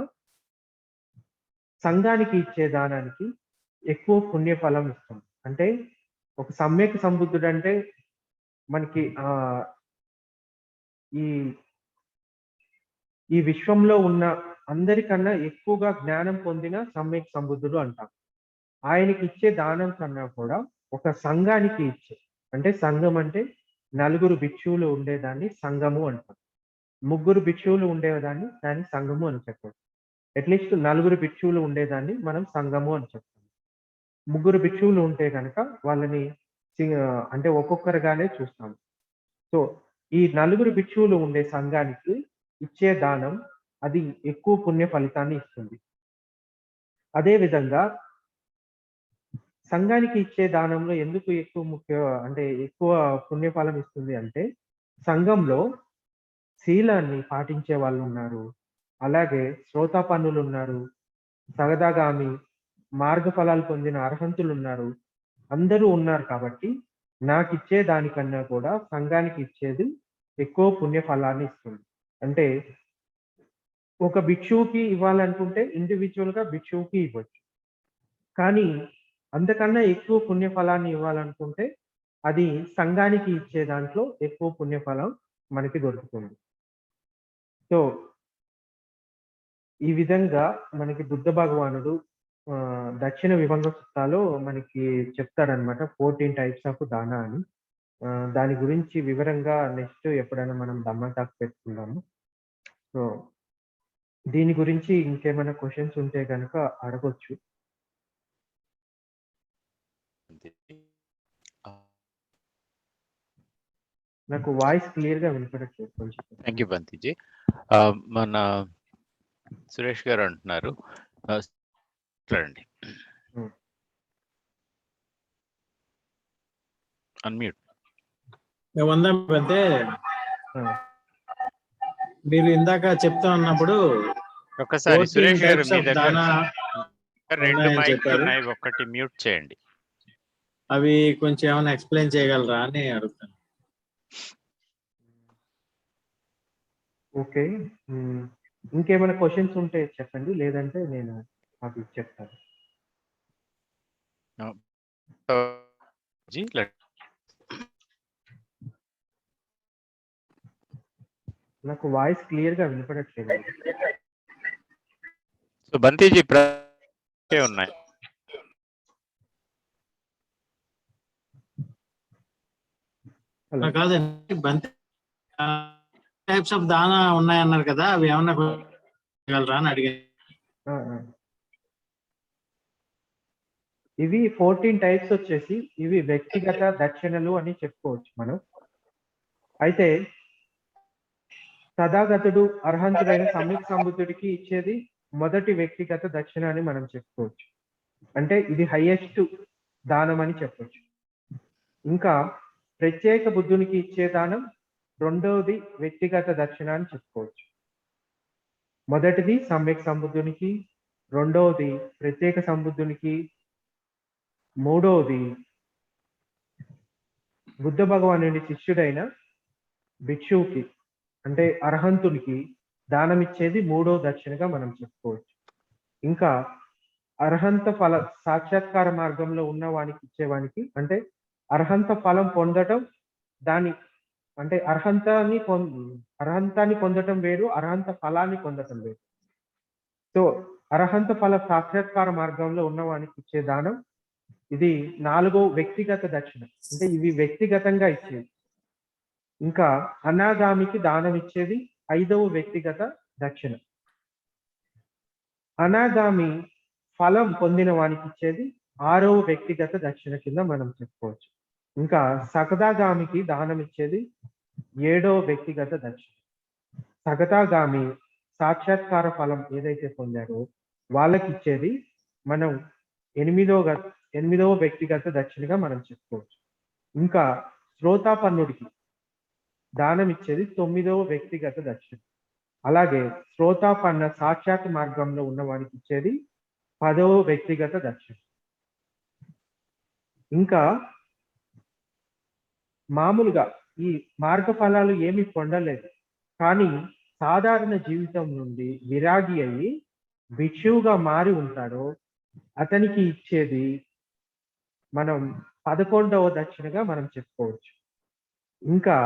సంఘానికి ఇచ్చే దానానికి ఎక్కువ పుణ్య ఫలం ఇస్తుంది. అంటే ఒక సమ్యక్ సంబుద్ధుడు అంటే మనకి ఈ ఈ విశ్వంలో ఉన్న అందరికన్నా ఎక్కువగా జ్ఞానం పొందిన సమ్యక్ సంబుద్ధుడు అంటాం. ఆయనకి ఇచ్చే దానం కన్నా కూడా ఒక సంఘానికి ఇచ్చే, అంటే సంఘం అంటే 4 భిక్షువులు ఉండేదాన్ని సంఘము అంటాం. 3 భిక్షువులు ఉండేదాన్ని దాన్ని సంఘము అని చెప్పారు. అట్లీస్ట్ 4 భిక్షువులు ఉండేదాన్ని మనం సంఘము అని చెప్తాం. 3 భిక్షువులు ఉంటే కనుక వాళ్ళని అంటే ఒక్కొక్కరుగానే చూస్తాం. సో ఈ 4 భిక్షువులు ఉండే సంఘానికి ఇచ్చే దానం అది ఎక్కువ పుణ్య ఫలితాన్ని ఇస్తుంది. అదే విధంగా సంఘానికి ఇచ్చే దానంలో ఎందుకు ఎక్కువ పుణ్యఫలం ఇస్తుంది అంటే, సంఘంలో శీలాన్ని పాటించే వాళ్ళు ఉన్నారు. అలాగే శ్రోతాపన్నులు ఉన్నారు, సగదాగామి, మార్గ ఫలాలు పొందిన అర్హంతులు ఉన్నారు. అందరూ ఉన్నారు కాబట్టి నాకిచ్చే దానికన్నా కూడా సంఘానికి ఇచ్చేది ఎక్కువ పుణ్య ఫలాన్ని ఇస్తుంది. అంటే ఒక భిక్షువుకి ఇవ్వాలనుకుంటే ఇండివిజువల్ గా భిక్షువుకి ఇవ్వచ్చు. కానీ అంతకన్నా ఎక్కువ పుణ్య ఫలాన్ని ఇవ్వాలనుకుంటే అది సంఘానికి ఇచ్చే దాంట్లో ఎక్కువ పుణ్యఫలం మనకి దొరుకుతుంది. సో ఈ విధంగా మనకి బుద్ధ భగవానుడు దక్షిణ విభంగ సూత్రాలో మనకి చెప్తాడనమాట 14 టైప్స్ ఆఫ్ దాన అని. దాని గురించి వివరంగా నెక్స్ట్ ఎప్పుడైనా మనం ధమ్మా టాక్ పెట్టుకుందాము. సో దీని గురించి ఇంకేమైనా క్వెషన్స్ ఉంటే గనుక అడగొచ్చు. నాకు వాయిస్ క్లియర్ గా వినపడట్లేదు కొంచెం. థ్యాంక్ యూ బంతిజీ. మన సురేష్ గారు అంటున్నారు చూడండి, అన్మ్యూట్. అంటే మీరు ఇందాక చెప్తా ఉన్నప్పుడు ఒక్కసారి సురేష్ గారు మీ దగ్గర దానా 2 మైక్లు ఉన్నాయి, ఒకటి మ్యూట్ చేయండి. అవి కొంచెం ఏమైనా ఎక్స్ప్లెయిన్ చేయగలరా అని అడుగుతాను. ఓకే, ఇంకేమైనా క్వశ్చన్స్ ఉంటే చెప్పండి, లేదంటే నేను అవి చెప్తాను. నాకు వాయిస్ క్లియర్ గా వినపడట్లేదు. సో బంతిజీ ఉన్నాయి. కాదండి, బంతి టైప్స్ ఆఫ్ దానా ఉన్నాయన్నారు కదా, అవి ఏమన్నా గలరా అని అడిగాను. ఇవి 14 టైప్స్ వచ్చేసి ఇవి వ్యక్తిగత దక్షిణలు అని చెప్పుకోవచ్చు మనం. అయితే తథాగతుడు అర్హంతుడైన సమ్యక్ సంబుద్ధుడికి ఇచ్చేది మొదటి వ్యక్తిగత దక్షిణ అని మనం చెప్పుకోవచ్చు. అంటే ఇది హైయెస్ట్ దానం అని చెప్పొచ్చు. ఇంకా ప్రత్యేక బుద్ధునికి ఇచ్చే దానం రెండవది వ్యక్తిగత దక్షిణ అని చెప్పుకోవచ్చు. మొదటిది సమ్యక్ సంబుద్ధునికి, రెండవది ప్రత్యేక సంబుద్ధునికి, మూడవది బుద్ధ భగవానుడి శిష్యుడైన భిక్షువుకి అంటే అర్హంతునికి దానం ఇచ్చేది మూడో దక్షిణగా మనం చెప్పుకోవచ్చు. ఇంకా అర్హంత ఫల సాక్షాత్కార మార్గంలో ఉన్నవానికి ఇచ్చేవానికి అంటే అర్హంత ఫలం పొందటం, దాని అంటే అర్హంతాన్ని పొందటం వేరు, అర్హంత ఫలాన్ని పొందటం వేరు. సో అర్హంత ఫల సాక్షాత్కార మార్గంలో ఉన్నవానికి ఇచ్చే దానం ఇది 4వ వ్యక్తిగత దక్షిణ, అంటే ఇవి వ్యక్తిగతంగా ఇచ్చేది. ఇంకా అనాగామికి దానం ఇచ్చేది 5వ వ్యక్తిగత దక్షిణ. అనాగామి ఫలం పొందిన వానికి ఇచ్చేది 6వ వ్యక్తిగత దక్షిణ కింద మనం చెప్పుకోవచ్చు. ఇంకా సకదాగామికి దానం ఇచ్చేది 7వ వ్యక్తిగత దక్షిణ. సగతాగామి సాక్షాత్కార ఫలం ఏదైతే పొందారో వాళ్ళకి ఇచ్చేది మనం 8వ వ్యక్తిగత దక్షిణగా మనం చెప్పుకోవచ్చు. ఇంకా శ్రోతాపన్నుడికి దానం ఇచ్చేది 9వ వ్యక్తిగత దక్షిణ. అలాగే శ్రోతాపన్న సాక్షాత్ మార్గంలో ఉన్న వారికి ఇచ్చేది 10వ వ్యక్తిగత దక్షిణ. ఇంకా మామూలుగా ఈ మార్గ ఫలాలు ఏమి పొందలేదు, కానీ సాధారణ జీవితం నుండి విరాగి అయ్యి భిక్షువుగా మారి ఉంటాడో అతనికి ఇచ్చేది మనం 11వ దక్షిణగా మనం చెప్పుకోవచ్చు. ఇంకా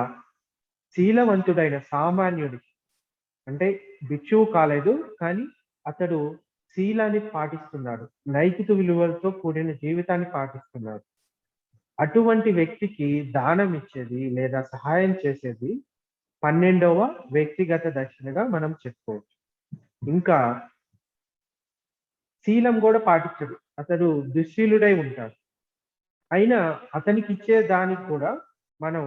శీలవంతుడైన సామాన్యుడికి అంటే భిక్షువు కాలేదు, కానీ అతడు శీలాన్ని పాటిస్తున్నాడు, నైతిక విలువలతో కూడిన జీవితాన్ని పాటిస్తున్నాడు, అటువంటి వ్యక్తికి దానం ఇచ్చేది లేదా సహాయం చేసేది 12వ వ్యక్తిగత దక్షిణగా మనం చెప్పుకోవచ్చు. ఇంకా శీలం కూడా పాటించడు, అతడు దుశ్శీలుడై ఉంటాడు, అయినా అతనికి ఇచ్చే దానికి కూడా మనం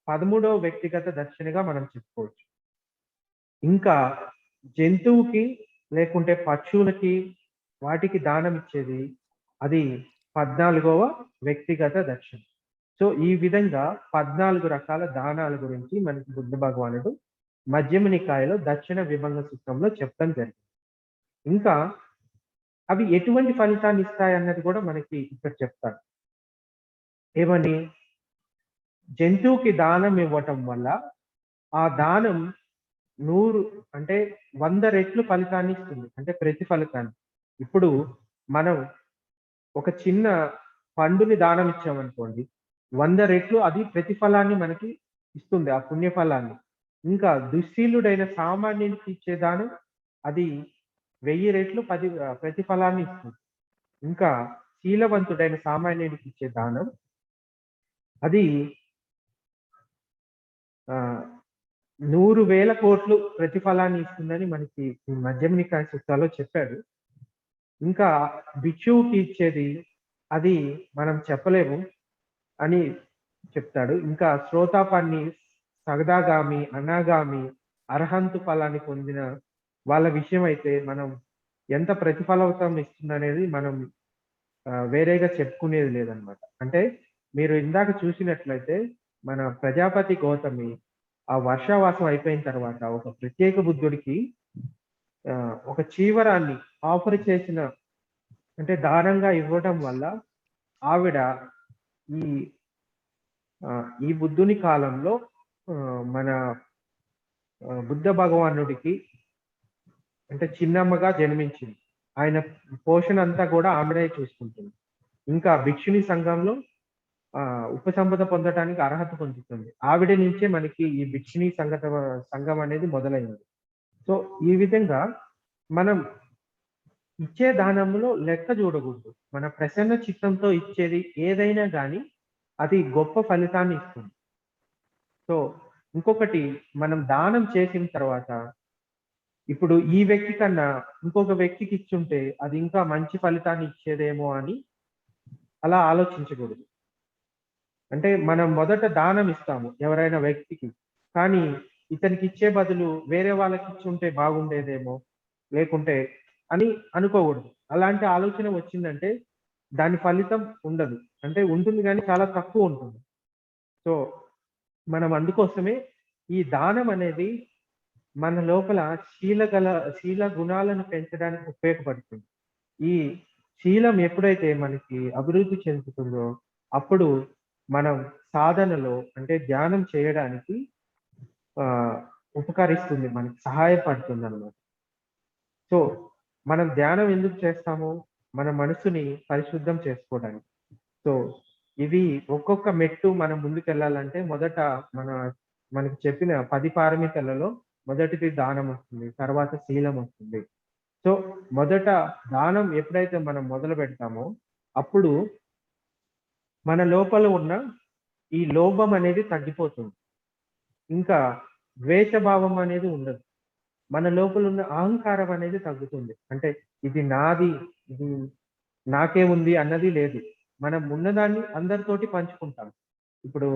13వ వ్యక్తిగత దక్షిణగా మనం చెప్పుకోవచ్చు. ఇంకా జంతువుకి లేకుంటే పక్షువులకి వాటికి దానం ఇచ్చేది అది 14వ వ్యక్తిగత దక్షిణ. సో ఈ విధంగా 14 రకాల దానాల గురించి మనకి బుద్ధ భగవానుడు మధ్యమ నికాయలో దక్షిణ విభంగ సూత్రంలో చెప్పడం జరిగింది. ఇంకా అవి ఎటువంటి ఫలితాన్ని ఇస్తాయి అన్నది కూడా మనకి ఇక్కడ చెప్తారు. ఏమని, జంతువుకి దానం ఇవ్వటం వల్ల ఆ దానం 100 రెట్లు ఫలితాన్ని ఇస్తుంది, అంటే ప్రతిఫలితాన్ని. ఇప్పుడు మనం ఒక చిన్న పండుని దానం ఇచ్చామనుకోండి, 100 రెట్లు అది ప్రతిఫలాన్ని మనకి ఇస్తుంది, ఆ పుణ్యఫలాన్ని. ఇంకా దుశ్శీలుడైన సామాన్యునికి ఇచ్చే దానం అది 1000 రెట్లు ప్రతిఫలాన్ని ఇస్తుంది. ఇంకా శీలవంతుడైన సామాన్యునికి ఇచ్చే దానం అది 100,000 కోట్లు ప్రతిఫలాన్ని ఇస్తుందని మనకి ఈ మధ్యమ నికాయ సూత్రాల్లో చెప్పాడు. ఇంకా భిక్షువుకి ఇచ్చేది అది మనం చెప్పలేము అని చెప్తాడు. ఇంకా శ్రోతాపాన్ని, సగదాగామి, అనాగామి, అర్హంతు ఫలాన్ని పొందిన వాళ్ళ విషయం అయితే మనం ఎంత ప్రతిఫలవతం ఇస్తుందనేది మనం వేరేగా చెప్పుకునేది లేదనమాట. అంటే మీరు ఇందాక చూసినట్లయితే మన ప్రజాపతి గౌతమి ఆ వర్షావాసం అయిపోయిన తర్వాత ఒక ప్రత్యేక బుద్ధుడికి ఒక చీవరాన్ని ఆఫర్ చేసిన, అంటే దానంగా ఇవ్వడం వల్ల ఆవిడ ఈ బుద్ధుని కాలంలో మన బుద్ధ భగవానుడికి అంటే చిన్నమ్మగా జన్మించింది. ఆయన పోషణ అంతా కూడా ఆమెనే చూసుకుంటుంది. ఇంకా భిక్షుని సంఘంలో ఉపసంపద పొందడానికి అర్హత పొందుతుంది. ఆవిడ నుంచే మనకి ఈ భిక్షుని సంఘం అనేది మొదలైంది. సో ఈ విధంగా మనం ఇచ్చే దానంలో లెక్క చూడకూడదు. మన ప్రసన్న చిత్తంతో ఇచ్చేది ఏదైనా కానీ అది గొప్ప ఫలితాన్ని ఇస్తుంది. సో ఇంకొకటి, మనం దానం చేసిన తర్వాత ఇప్పుడు ఈ వ్యక్తి కన్నా ఇంకొక వ్యక్తికి ఇచ్చుంటే అది ఇంకా మంచి ఫలితాన్ని ఇచ్చేదేమో అని అలా ఆలోచించకూడదు. అంటే మనం మొదట దానం ఇస్తాము ఎవరైనా వ్యక్తికి, కానీ ఇతనికి ఇచ్చే బదులు వేరే వాళ్ళకి ఇచ్చుంటే బాగుండేదేమో లేకుంటే అని అనుకోకూడదు. అలాంటి ఆలోచన వచ్చిందంటే దాని ఫలితం ఉండదు, అంటే ఉంటుంది కానీ చాలా తక్కువ ఉంటుంది. సో మనం అందుకోసమే ఈ దానం అనేది మన లోపల శీల గుణాలను పెంచడానికి ఉపయోగపడుతుంది. ఈ శీలం ఎప్పుడైతే మనకి అభివృద్ధి చెందుతుందో అప్పుడు మనం సాధనలో అంటే ధ్యానం చేయడానికి ఉపకరిస్తుంది, మనకి సహాయపడుతుంది అన్నమాట. సో మనం ధ్యానం ఎందుకు చేస్తాము? మన మనసుని పరిశుద్ధం చేసుకోవడానికి. సో ఇవి ఒక్కొక్క మెట్టు మనం ముందుకెళ్ళాలంటే మొదట మనకి చెప్పిన 10 పారమితలలో మొదటిది దానం వస్తుంది, తర్వాత శీలం వస్తుంది. సో మొదట దానం ఎప్పుడైతే మనం మొదలు పెడతామో అప్పుడు మన లోపల ఉన్న ఈ లోభం అనేది తగ్గిపోతుంది. ఇంకా ద్వేషభావం అనేది ఉండదు. మన లోపల ఉన్న అహంకారం అనేది తగ్గుతుంది. అంటే ఇది నాది, ఇది నాకే ఉంది అన్నది లేదు. మనం ఉన్నదాన్ని అందరితోటి పంచుకుంటాం. ఇప్పుడు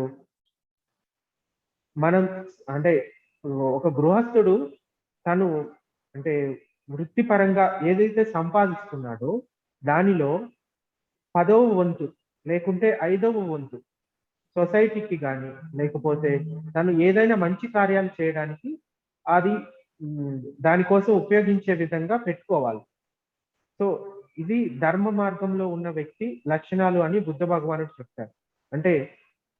మనం అంటే ఒక గృహస్థుడు తను అంటే వృత్తిపరంగా ఏదైతే సంపాదిస్తున్నాడో దానిలో 10వ వంతు లేకుంటే 5వ వంతు సొసైటీకి కానీ లేకపోతే తను ఏదైనా మంచి కార్యాలు చేయడానికి అది దానికోసం ఉపయోగించే విధంగా పెట్టుకోవాలి. సో ఇది ధర్మ మార్గంలో ఉన్న వ్యక్తి లక్షణాలు అని బుద్ధ భగవానుడు చెప్తారు. అంటే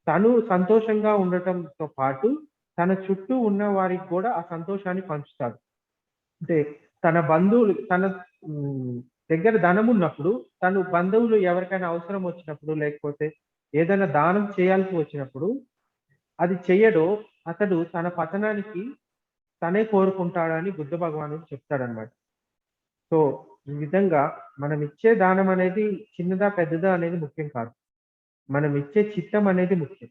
తను సంతోషంగా ఉండటంతో పాటు తన చుట్టూ ఉన్న వారికి కూడా ఆ సంతోషాన్ని పంచుతాడు. అంటే తన బంధువులు తన దగ్గర ధనం ఉన్నప్పుడు తను బంధువులు ఎవరికైనా అవసరం వచ్చినప్పుడు లేకపోతే ఏదైనా దానం చేయాల్సి వచ్చినప్పుడు అది చెయ్యడో అతడు తన పతనానికి తనే కోరుకుంటాడని బుద్ధ భగవానుడు చెప్తాడనమాట. సో ఈ విధంగా మనం ఇచ్చే దానం అనేది చిన్నదా పెద్దదా అనేది ముఖ్యం కాదు, మనం ఇచ్చే చిత్తం అనేది ముఖ్యం.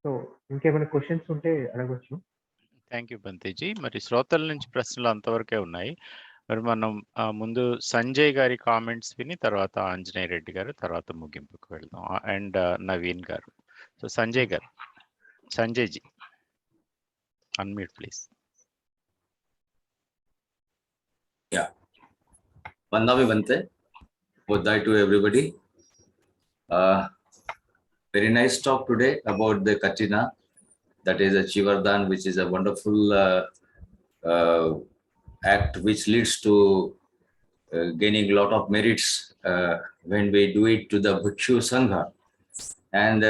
సో ఇంకేమైనా క్వశ్చన్స్ ఉంటే అడగవచ్చు. థ్యాంక్ యూ బంతేజీ. మరి శ్రోతల నుంచి ప్రశ్నలు అంతవరకే ఉన్నాయి. మరి మనం ముందు సంజయ్ గారి కామెంట్స్ విని తర్వాత ఆంజనేయ రెడ్డి గారు, తర్వాత ముగింపుకు వెళ్దాం, అండ్ నవీన్ గారు. సో సంజయ్ గారు, Sanjay ji unmute please. Yeah. Vandavi Bante. Bodhai to everybody. Very nice talk today about the Katina, that is a Chivardhan, which is a wonderful act which leads to gaining a lot of merits when we do it to the Bhikshu Sangha. And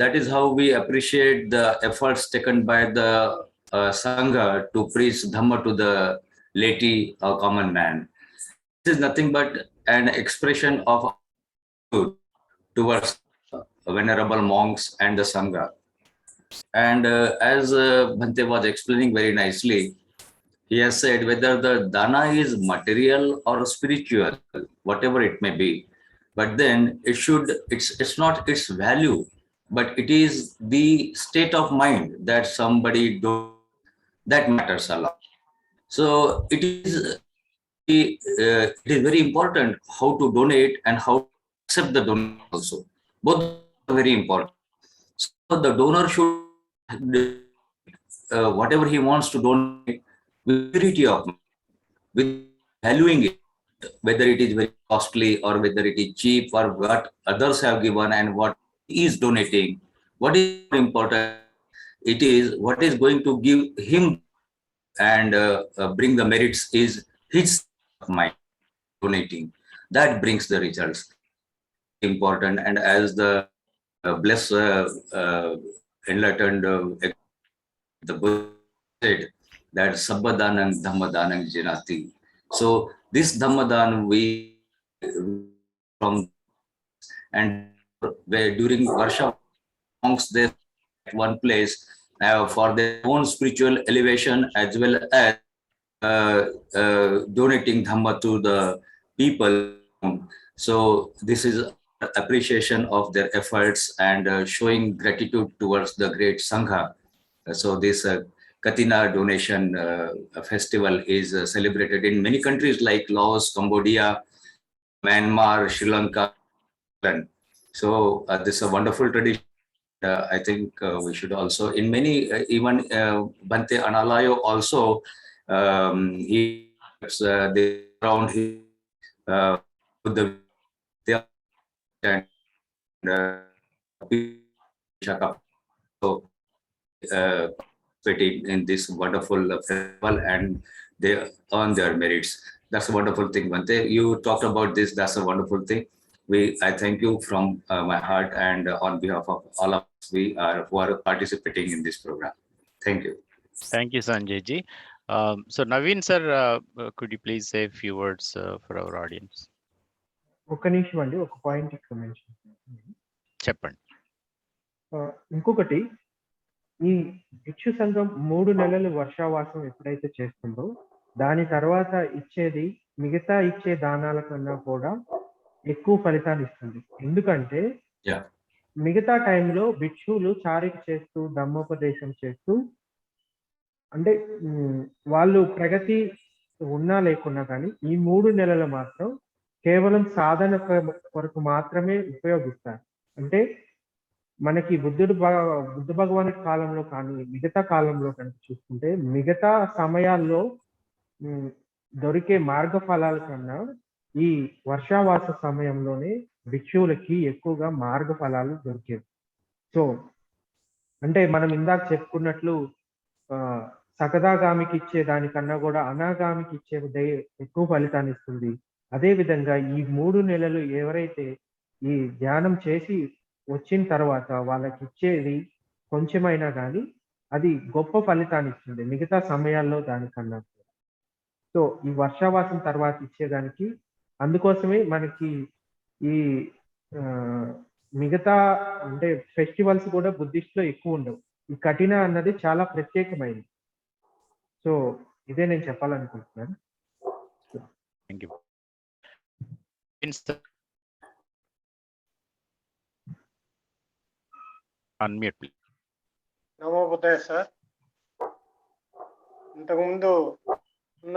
that is how we appreciate the efforts taken by the Sangha to preach Dhamma to the laity or common man. This is nothing but an expression of towards venerable monks and the Sangha. And as Bhante was explaining very nicely, he has said whether the dana is material or spiritual, whatever it may be, but then it's not its value, but it is the state of mind that somebody do that matters a lot. So it is very important how to donate and how to accept the donation also. Both are very important. So the donor should whatever he wants to donate with purity of mind, with valuing it, whether it is very costly or whether it is cheap or what others have given and what he is donating. What is important, it is what is going to give him and bring the merits is his mind donating. That brings the results. Important. And as the blessed enlightened the Buddha said that Sabbadanang Dhammadanang Janati. So this Dhammadan we from and where during Varsha monks they at one place for their own spiritual elevation as well as donating Dhamma to the people. So this is appreciation of their efforts and showing gratitude towards the great Sangha. So this Katina donation festival is celebrated in many countries like Laos, Cambodia, Myanmar, Sri Lanka. So this is a wonderful tradition. I think we should also, in many, even Bhante Analayo also, he they around his the and so in this wonderful festival and they earn their merits. That's a wonderful thing, Bhante. You talked about this. That's a wonderful thing. I thank you from my heart and on behalf of all of us who are participating in this program. Thank you. Thank you, Sanjay ji. So Naveen sir, could you please say a few words for our audience? ఒక్క నిమిషం అండి, ఒక point ఇక్కడ mention. చెప్పండి. ఇంకొకటి, ఈ భిక్షు సంఘం 3 నెలలు వర్షావాసం ఎప్పుడైతే చేస్తుందో దాని తర్వాత ఇచ్చేది మిగతా ఇచ్చే దానాల కన్నా కూడా ఎక్కువ ఫలితాన్ని ఇస్తుంది. ఎందుకంటే మిగతా టైంలో భిక్షువులు చారిక చేస్తూ ధమ్మోపదేశం చేస్తూ అంటే వాళ్ళు ప్రగతి ఉన్నా లేకున్నా కానీ ఈ 3 నెలలు మాత్రం కేవలం సాధన కొరకు మాత్రమే ఉపయోగిస్తారు. అంటే మనకి బుద్ధ భగవానుడి కాలంలో కానీ మిగతా కాలంలో కనుక చూసుకుంటే మిగతా సమయాల్లో దొరికే మార్గ ఫలాల కన్నా ఈ వర్షావాస సమయంలోనే భిక్షువులకి ఎక్కువగా మార్గ ఫలాలు దొరికేవి. సో అంటే మనం ఇందాక చెప్పుకున్నట్లు సకదాగామికి ఇచ్చే దానికన్నా కూడా అనాగామికి ఇచ్చే ఎక్కువ ఫలితాన్ని ఇస్తుంది. అదే విధంగా ఈ 3 నెలలు ఎవరైతే ఈ ధ్యానం చేసి వచ్చిన తర్వాత వాళ్ళకి ఇచ్చేది కొంచెమైనా కానీ అది గొప్ప ఫలితాన్ని ఇస్తుంది మిగతా సమయాల్లో దానికన్నా. సో ఈ వర్షావాసం తర్వాత ఇచ్చేదానికి అందుకోసమే మనకి ఈ మిగతా అంటే ఫెస్టివల్స్ కూడా బుద్ధిస్ట్ లో ఎక్కువ ఉండవు. ఈ కఠిన అన్నది చాలా ప్రత్యేకమైనది. సో ఇదే నేను చెప్పాలనుకుంటున్నాను. Thank you. Unmute please. Namo బుద్ధాయ sir. ఇంతకుముందు ఉన్న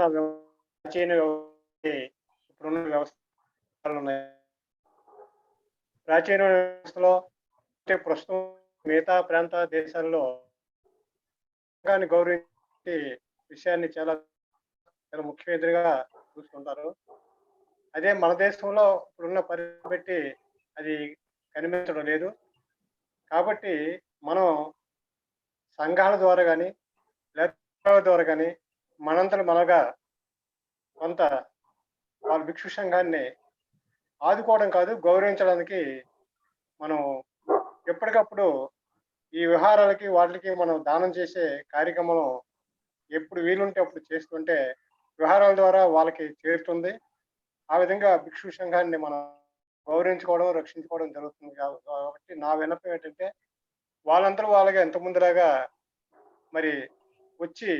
ప్రాచీన ఇప్పుడున్న వ్యవస్థలు ఉన్నాయి. ప్రాచీన వ్యవస్థలో అంటే ప్రస్తుతం మిగతా ప్రాంత దేశాల్లో గౌరవించే విషయాన్ని చాలా చాలా ముఖ్యమైనదిగా చూస్తుంటారు. అదే మన దేశంలో ఇప్పుడున్న పరిస్థితి బట్టి అది కనిపించడం లేదు. కాబట్టి మనం సంఘాల ద్వారా కానీ లేదా ద్వారా కానీ మనంతట మనగా కొంత వాళ్ళ భిక్షు సంఘాన్ని ఆదుకోవడం కాదు, గౌరవించడానికి మనం ఎప్పటికప్పుడు ఈ విహారాలకి వాటికి మనం దానం చేసే కార్యక్రమం ఎప్పుడు వీలుంటే అప్పుడు చేస్తుంటే విహారాల ద్వారా వాళ్ళకి చేరుతుంది. ఆ విధంగా భిక్షు సంఘాన్ని మనం గౌరవించుకోవడం, రక్షించుకోవడం జరుగుతుంది. కాబట్టి నా విన్నపం ఏంటంటే వాళ్ళంతా వాళ్ళగా ఎంత ముందులాగా మరి వచ్చి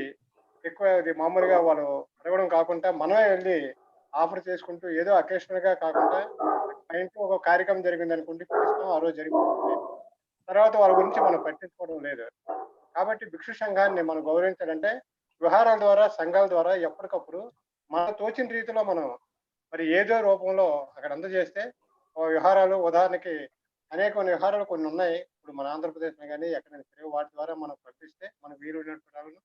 ఎక్కువ మామూలుగా వాళ్ళు అడగడం కాకుండా మనమే వెళ్ళి ఆఫర్ చేసుకుంటూ ఏదో అకేషనల్ గా కాకుండా మా ఇంట్లో ఒక కార్యక్రమం జరిగింది అనుకుంటే పిలుస్తాం, ఆ రోజు జరిగిపోతుంది. తర్వాత వాళ్ళ గురించి మనం పట్టించుకోవడం లేదు. కాబట్టి భిక్షు సంఘాన్ని మనం గౌరవించాలంటే విహారాల ద్వారా, సంఘాల ద్వారా ఎప్పటికప్పుడు మన తోచిన రీతిలో మనం మరి ఏదో రూపంలో అక్కడ అందజేస్తే విహారాలు ఉదాహరణకి అనేక విహారాలు కొన్ని ఉన్నాయి. ఇప్పుడు మన ఆంధ్రప్రదేశ్లో కానీ ఎక్కడైనా సరే వాటి ద్వారా మనం పంపిస్తే మనకు వీలున్నట్టు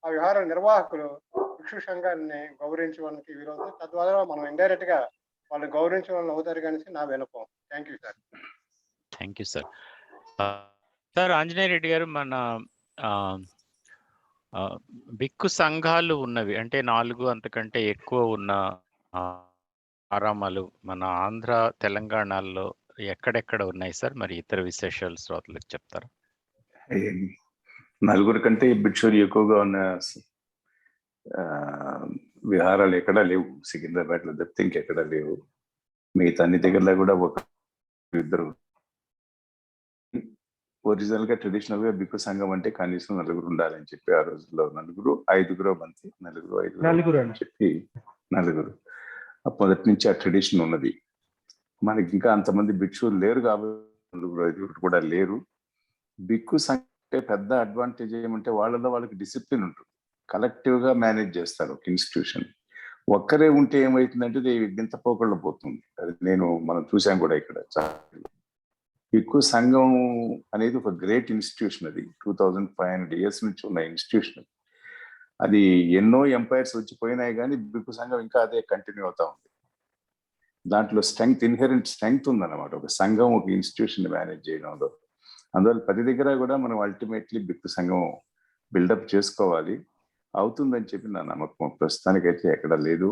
ఆ విహార నిర్వాహకులు భిక్షు సంఘాన్ని గౌరవించడానికి వీలవుతుంది. తద్వారా మనం ఇండైరెక్ట్ గా వాళ్ళు గౌరవించే వాళ్ళు అవుతారు కానీ నా వినపం. Thank you sir. Thank you sir. Sir Anjaneya Reddy గారు, మన బిక్కు సంఘాలు ఉన్నవి అంటే 4 అంతకంటే ఎక్కువ ఉన్న ఆరామాలు మన ఆంధ్ర, తెలంగాణలో ఎక్కడెక్కడ ఉన్నాయి సార్? మరి ఇతర విశేషాలు శ్రోతలకు చెప్తారా? 4 కంటే భిక్షువులు ఎక్కువగా ఉన్న విహారాలు ఎక్కడా లేవు. సికింద్రాబాద్లో తప్పితే ఇంకెక్కడా లేవు. మిగతా అన్ని దగ్గరలో కూడా ఒక ఇద్దరు. ఒరిజినల్ గా ట్రెడిషనల్ గా బిక్కు సంఘం అంటే కనీసం 4 ఉండాలని చెప్పి ఆ రోజుల్లో 4, 5 మంది, 4 అని చెప్పి 4. మొదటి నుంచి ఆ ట్రెడిషన్ ఉన్నది. మనకి ఇంకా అంతమంది భిక్షువులు లేరు కాబట్టి 4, 5 కూడా లేరు. బిక్కు సంఘం పెద్ద అడ్వాంటేజ్ ఏమంటే వాళ్ళలో వాళ్ళకి డిసిప్లిన్ ఉంటుంది. కలెక్టివ్ గా మేనేజ్ చేస్తారు ఒక ఇన్స్టిట్యూషన్. ఒక్కరే ఉంటే ఏమవుతుందంటే ఇది గింత పోకళ్ళు పోతుంది. అది మనం చూసాం కూడా ఇక్కడ. బిక్కు సంఘం అనేది ఒక గ్రేట్ ఇన్స్టిట్యూషన్. అది 2500 years నుంచి ఉన్న ఇన్స్టిట్యూషన్. అది ఎన్నో ఎంపైర్స్ వచ్చిపోయినాయి కానీ బిక్కు సంఘం ఇంకా అదే కంటిన్యూ అవుతా ఉంది. దాంట్లో ఇన్హెరెంట్ స్ట్రెంగ్త్ ఉందన్నమాట ఒక సంఘం, ఒక ఇన్స్టిట్యూషన్ మేనేజ్ చేయడంలో. అందువల్ల ప్రతి దగ్గర కూడా మనం అల్టిమేట్లీ బిక్కు సంఘం బిల్డప్ చేసుకోవాలి. అవుతుందని చెప్పి నా నమ్మకం. ప్రస్తుతానికైతే ఎక్కడ లేదు,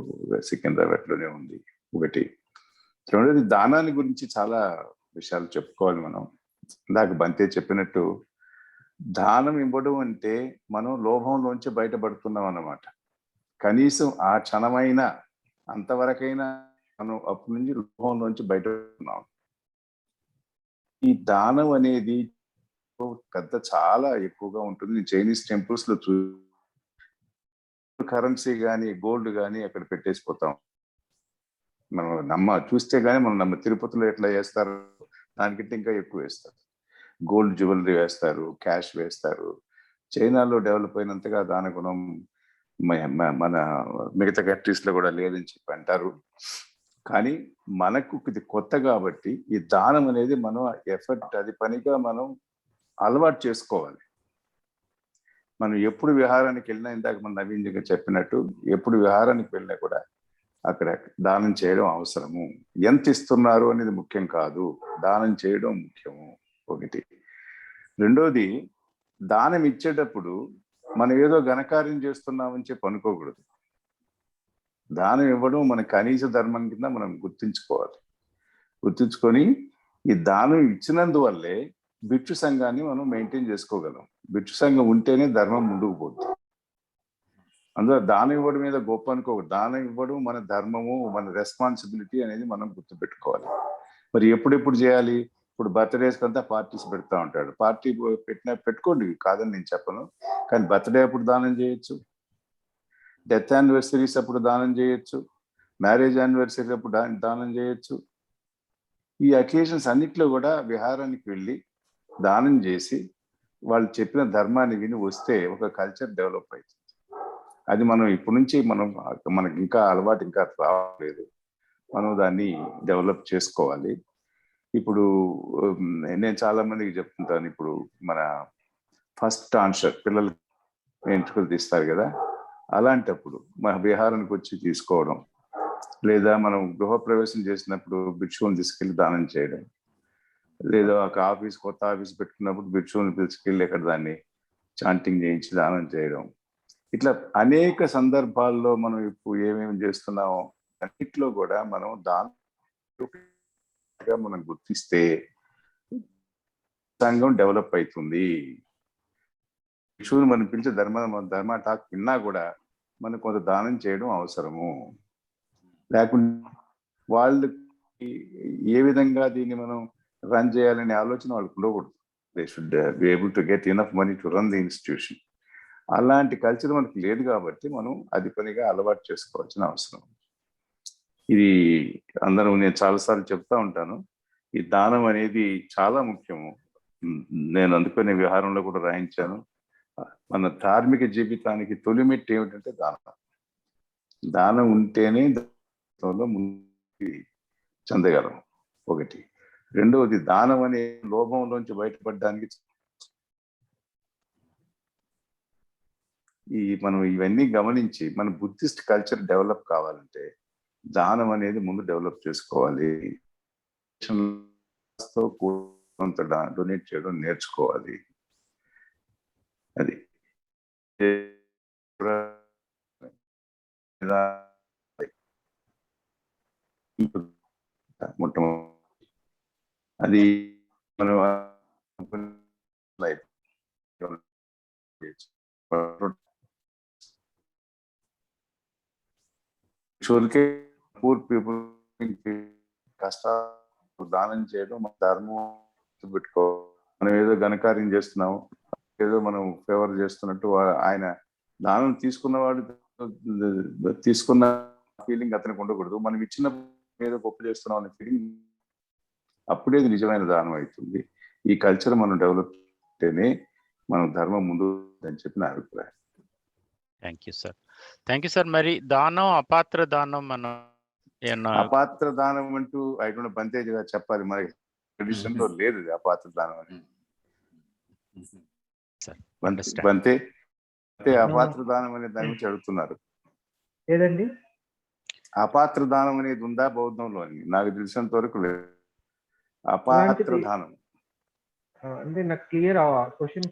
సికింద్రాబాద్లోనే ఉంది. ఒకటి. రెండోది, దానాన్ని గురించి చాలా విషయాలు చెప్పుకోవాలి మనం. ఇందాక బంతే చెప్పినట్టు దానం ఇవ్వడం అంటే మనం లోభంలోంచి బయటపడుతున్నాం అన్నమాట. కనీసం ఆ క్షణమైన అంతవరకైనా మనం అప్పటి నుంచి లోభంలోంచి బయటపడుతున్నాం. ఈ దానం అనేది పెద్ద చాలా ఎక్కువగా ఉంటుంది. చైనీస్ టెంపుల్స్ లో కరెన్సీ కానీ గోల్డ్ కానీ అక్కడ పెట్టేసిపోతాం. మనం చూస్తే కానీ మనం తిరుపతిలో ఎట్లా వేస్తారు దానికంటే ఇంకా ఎక్కువ వేస్తారు. గోల్డ్ జ్యువెలరీ వేస్తారు, క్యాష్ వేస్తారు. చైనాలో డెవలప్ అయినంతగా దాని గుణం మన మిగతా కంట్రీస్ లో కూడా లేదని చెప్పి అంటారు. కానీ మనకు ఇది కొత్త కాబట్టి ఈ దానం అనేది మనం ఎఫర్ట్, అది పనిగా మనం అలవాటు చేసుకోవాలి. మనం ఎప్పుడు విహారానికి వెళ్ళినా, ఇందాక మన నవీన్ గారు చెప్పినట్టు, ఎప్పుడు విహారానికి వెళ్ళినా కూడా అక్కడ దానం చేయడం అవసరము. ఎంత ఇస్తున్నారు అనేది ముఖ్యం కాదు, దానం చేయడం ముఖ్యము. ఒకటి. రెండోది, దానం ఇచ్చేటప్పుడు మనం ఏదో ఘనకార్యం చేస్తున్నామని చెప్పి అనుకోకూడదు. దానం ఇవ్వడం మన కనీస ధర్మం కింద మనం గుర్తించుకొని ఈ దానం ఇచ్చినందువల్లే భిక్షు సంఘాన్ని మనం మెయింటైన్ చేసుకోగలం. భిక్షు సంఘం ఉంటేనే ధర్మం ముందుకు పోతుంది. అందులో దానం ఇవ్వడం మీద గొప్ప అనుకోకూడదు. దానం ఇవ్వడం మన ధర్మము, మన రెస్పాన్సిబిలిటీ అనేది మనం గుర్తుపెట్టుకోవాలి. మరి ఎప్పుడెప్పుడు చేయాలి? ఇప్పుడు బర్త్డేస్ అంతా పార్టీస్ పెడతా ఉంటాడు. పార్టీ పెట్టుకోండి, కాదని నేను చెప్పను. కానీ బర్త్డే అప్పుడు దానం చేయొచ్చు, డెత్ యానివర్సరీస్ అప్పుడు దానం చేయొచ్చు, మ్యారేజ్ యానివర్సరీ అప్పుడు దానం చేయొచ్చు. ఈ అకేషన్స్ అన్నిట్లో కూడా విహారానికి వెళ్ళి దానం చేసి వాళ్ళు చెప్పిన ధర్మాన్ని విని వస్తే ఒక కల్చర్ డెవలప్ అవుతుంది. అది మనం ఇప్పటి నుంచి మనకి ఇంకా అలవాటు ఇంకా రావలేదు. మనం దాన్ని డెవలప్ చేసుకోవాలి. ఇప్పుడు నేను చాలా మందికి చెప్తుంటాను, ఇప్పుడు మన ఫస్ట్ ఆన్సర్ పిల్లలు ఎంట్రుకలు తీస్తారు కదా, అలాంటప్పుడు మన విహారానికి వచ్చి తీసుకోవడం, లేదా మనం గృహప్రవేశం చేసినప్పుడు భిక్షువుని తీసుకెళ్ళి దానం చేయడం, లేదా ఒక కొత్త ఆఫీస్ పెట్టుకున్నప్పుడు భిక్షువుని తీసుకెళ్ళి అక్కడ దాన్ని చాంటింగ్ చేయించి దానం చేయడం. ఇట్లా అనేక సందర్భాల్లో మనం ఇప్పుడు ఏమేమి చేస్తున్నామో అన్నిట్లో కూడా మనం మనం గుర్తిస్తే సంఘం డెవలప్ అవుతుంది. భిక్షువుని మనం పిలిచే ధర్మ టాక్ విన్నా కూడా మనం కొంత దానం చేయడం అవసరము. లేకుండా వాళ్ళు ఏ విధంగా దీన్ని మనం రన్ చేయాలనే ఆలోచన వాళ్ళకు ఉండకూడదు. They should be able to get enough money to run the institution. అలాంటి కల్చర్ మనకు లేదు కాబట్టి మనం అది పనిగా అలవాటు చేసుకోవాల్సిన అవసరం. ఇది అందరూ నేను చాలాసార్లు చెప్తా ఉంటాను, ఈ దానం అనేది చాలా ముఖ్యము. నేను అందుకనే విహారంలో కూడా రాయించాను, మన ధార్మిక జీవితానికి తొలిమెట్టు ఏమిటంటే దానం. దానం ఉంటేనే ముందుకి చెందగలం. ఒకటి. రెండవది, దానం అనే లోభంలోంచి బయటపడడానికి మనం ఇవన్నీ గమనించి మన బుద్ధిస్ట్ కల్చర్ డెవలప్ కావాలంటే దానం అనేది ముందు డెవలప్ చేసుకోవాలి. కొంత డొనేట్ చేయడం నేర్చుకోవాలి. అది అది మనం పూర్ పీపుల్ కష్టాలు దానం చేయడం మన ధర్మం పెట్టుకో. మనం ఏదో ఘనకార్యం చేస్తున్నాము, ఏదో మనం ఫేవర్ చేస్తున్నట్టు ఆయన దానం తీసుకున్నవాడు తీసుకున్న ఫీలింగ్ అతనికి ఉండకూడదు. మనం ఇచ్చిన ఏదో గొప్ప చేస్తున్నాం అనే ఫీలింగ్, అప్పుడే నిజమైన దానం అవుతుంది. ఈ కల్చర్ మనం డెవలప్ అయితేనే మనం ధర్మం ముందు అని చెప్పి నా అభిప్రాయం. Thank you sir. మరి దానం, అపాత్ర దానం, మనం అపాత్ర దానం అంటూ ఐదు బంతేజ్గా చెప్పాలి, మరి ట్రెడిషన్ లో లేదు అపాత్ర దానం అని. బంతే అపాత్ర దానం అనే దాని గురించి అడుగుతున్నారు. ఏదండి అపాత్ర దానం అనేది ఉందా బౌద్ధంలో అని? నాకు తెలిసినంత వరకు లేదు అపాత్ర దానం. అంటే నాకు క్లియర్ క్వశ్చన్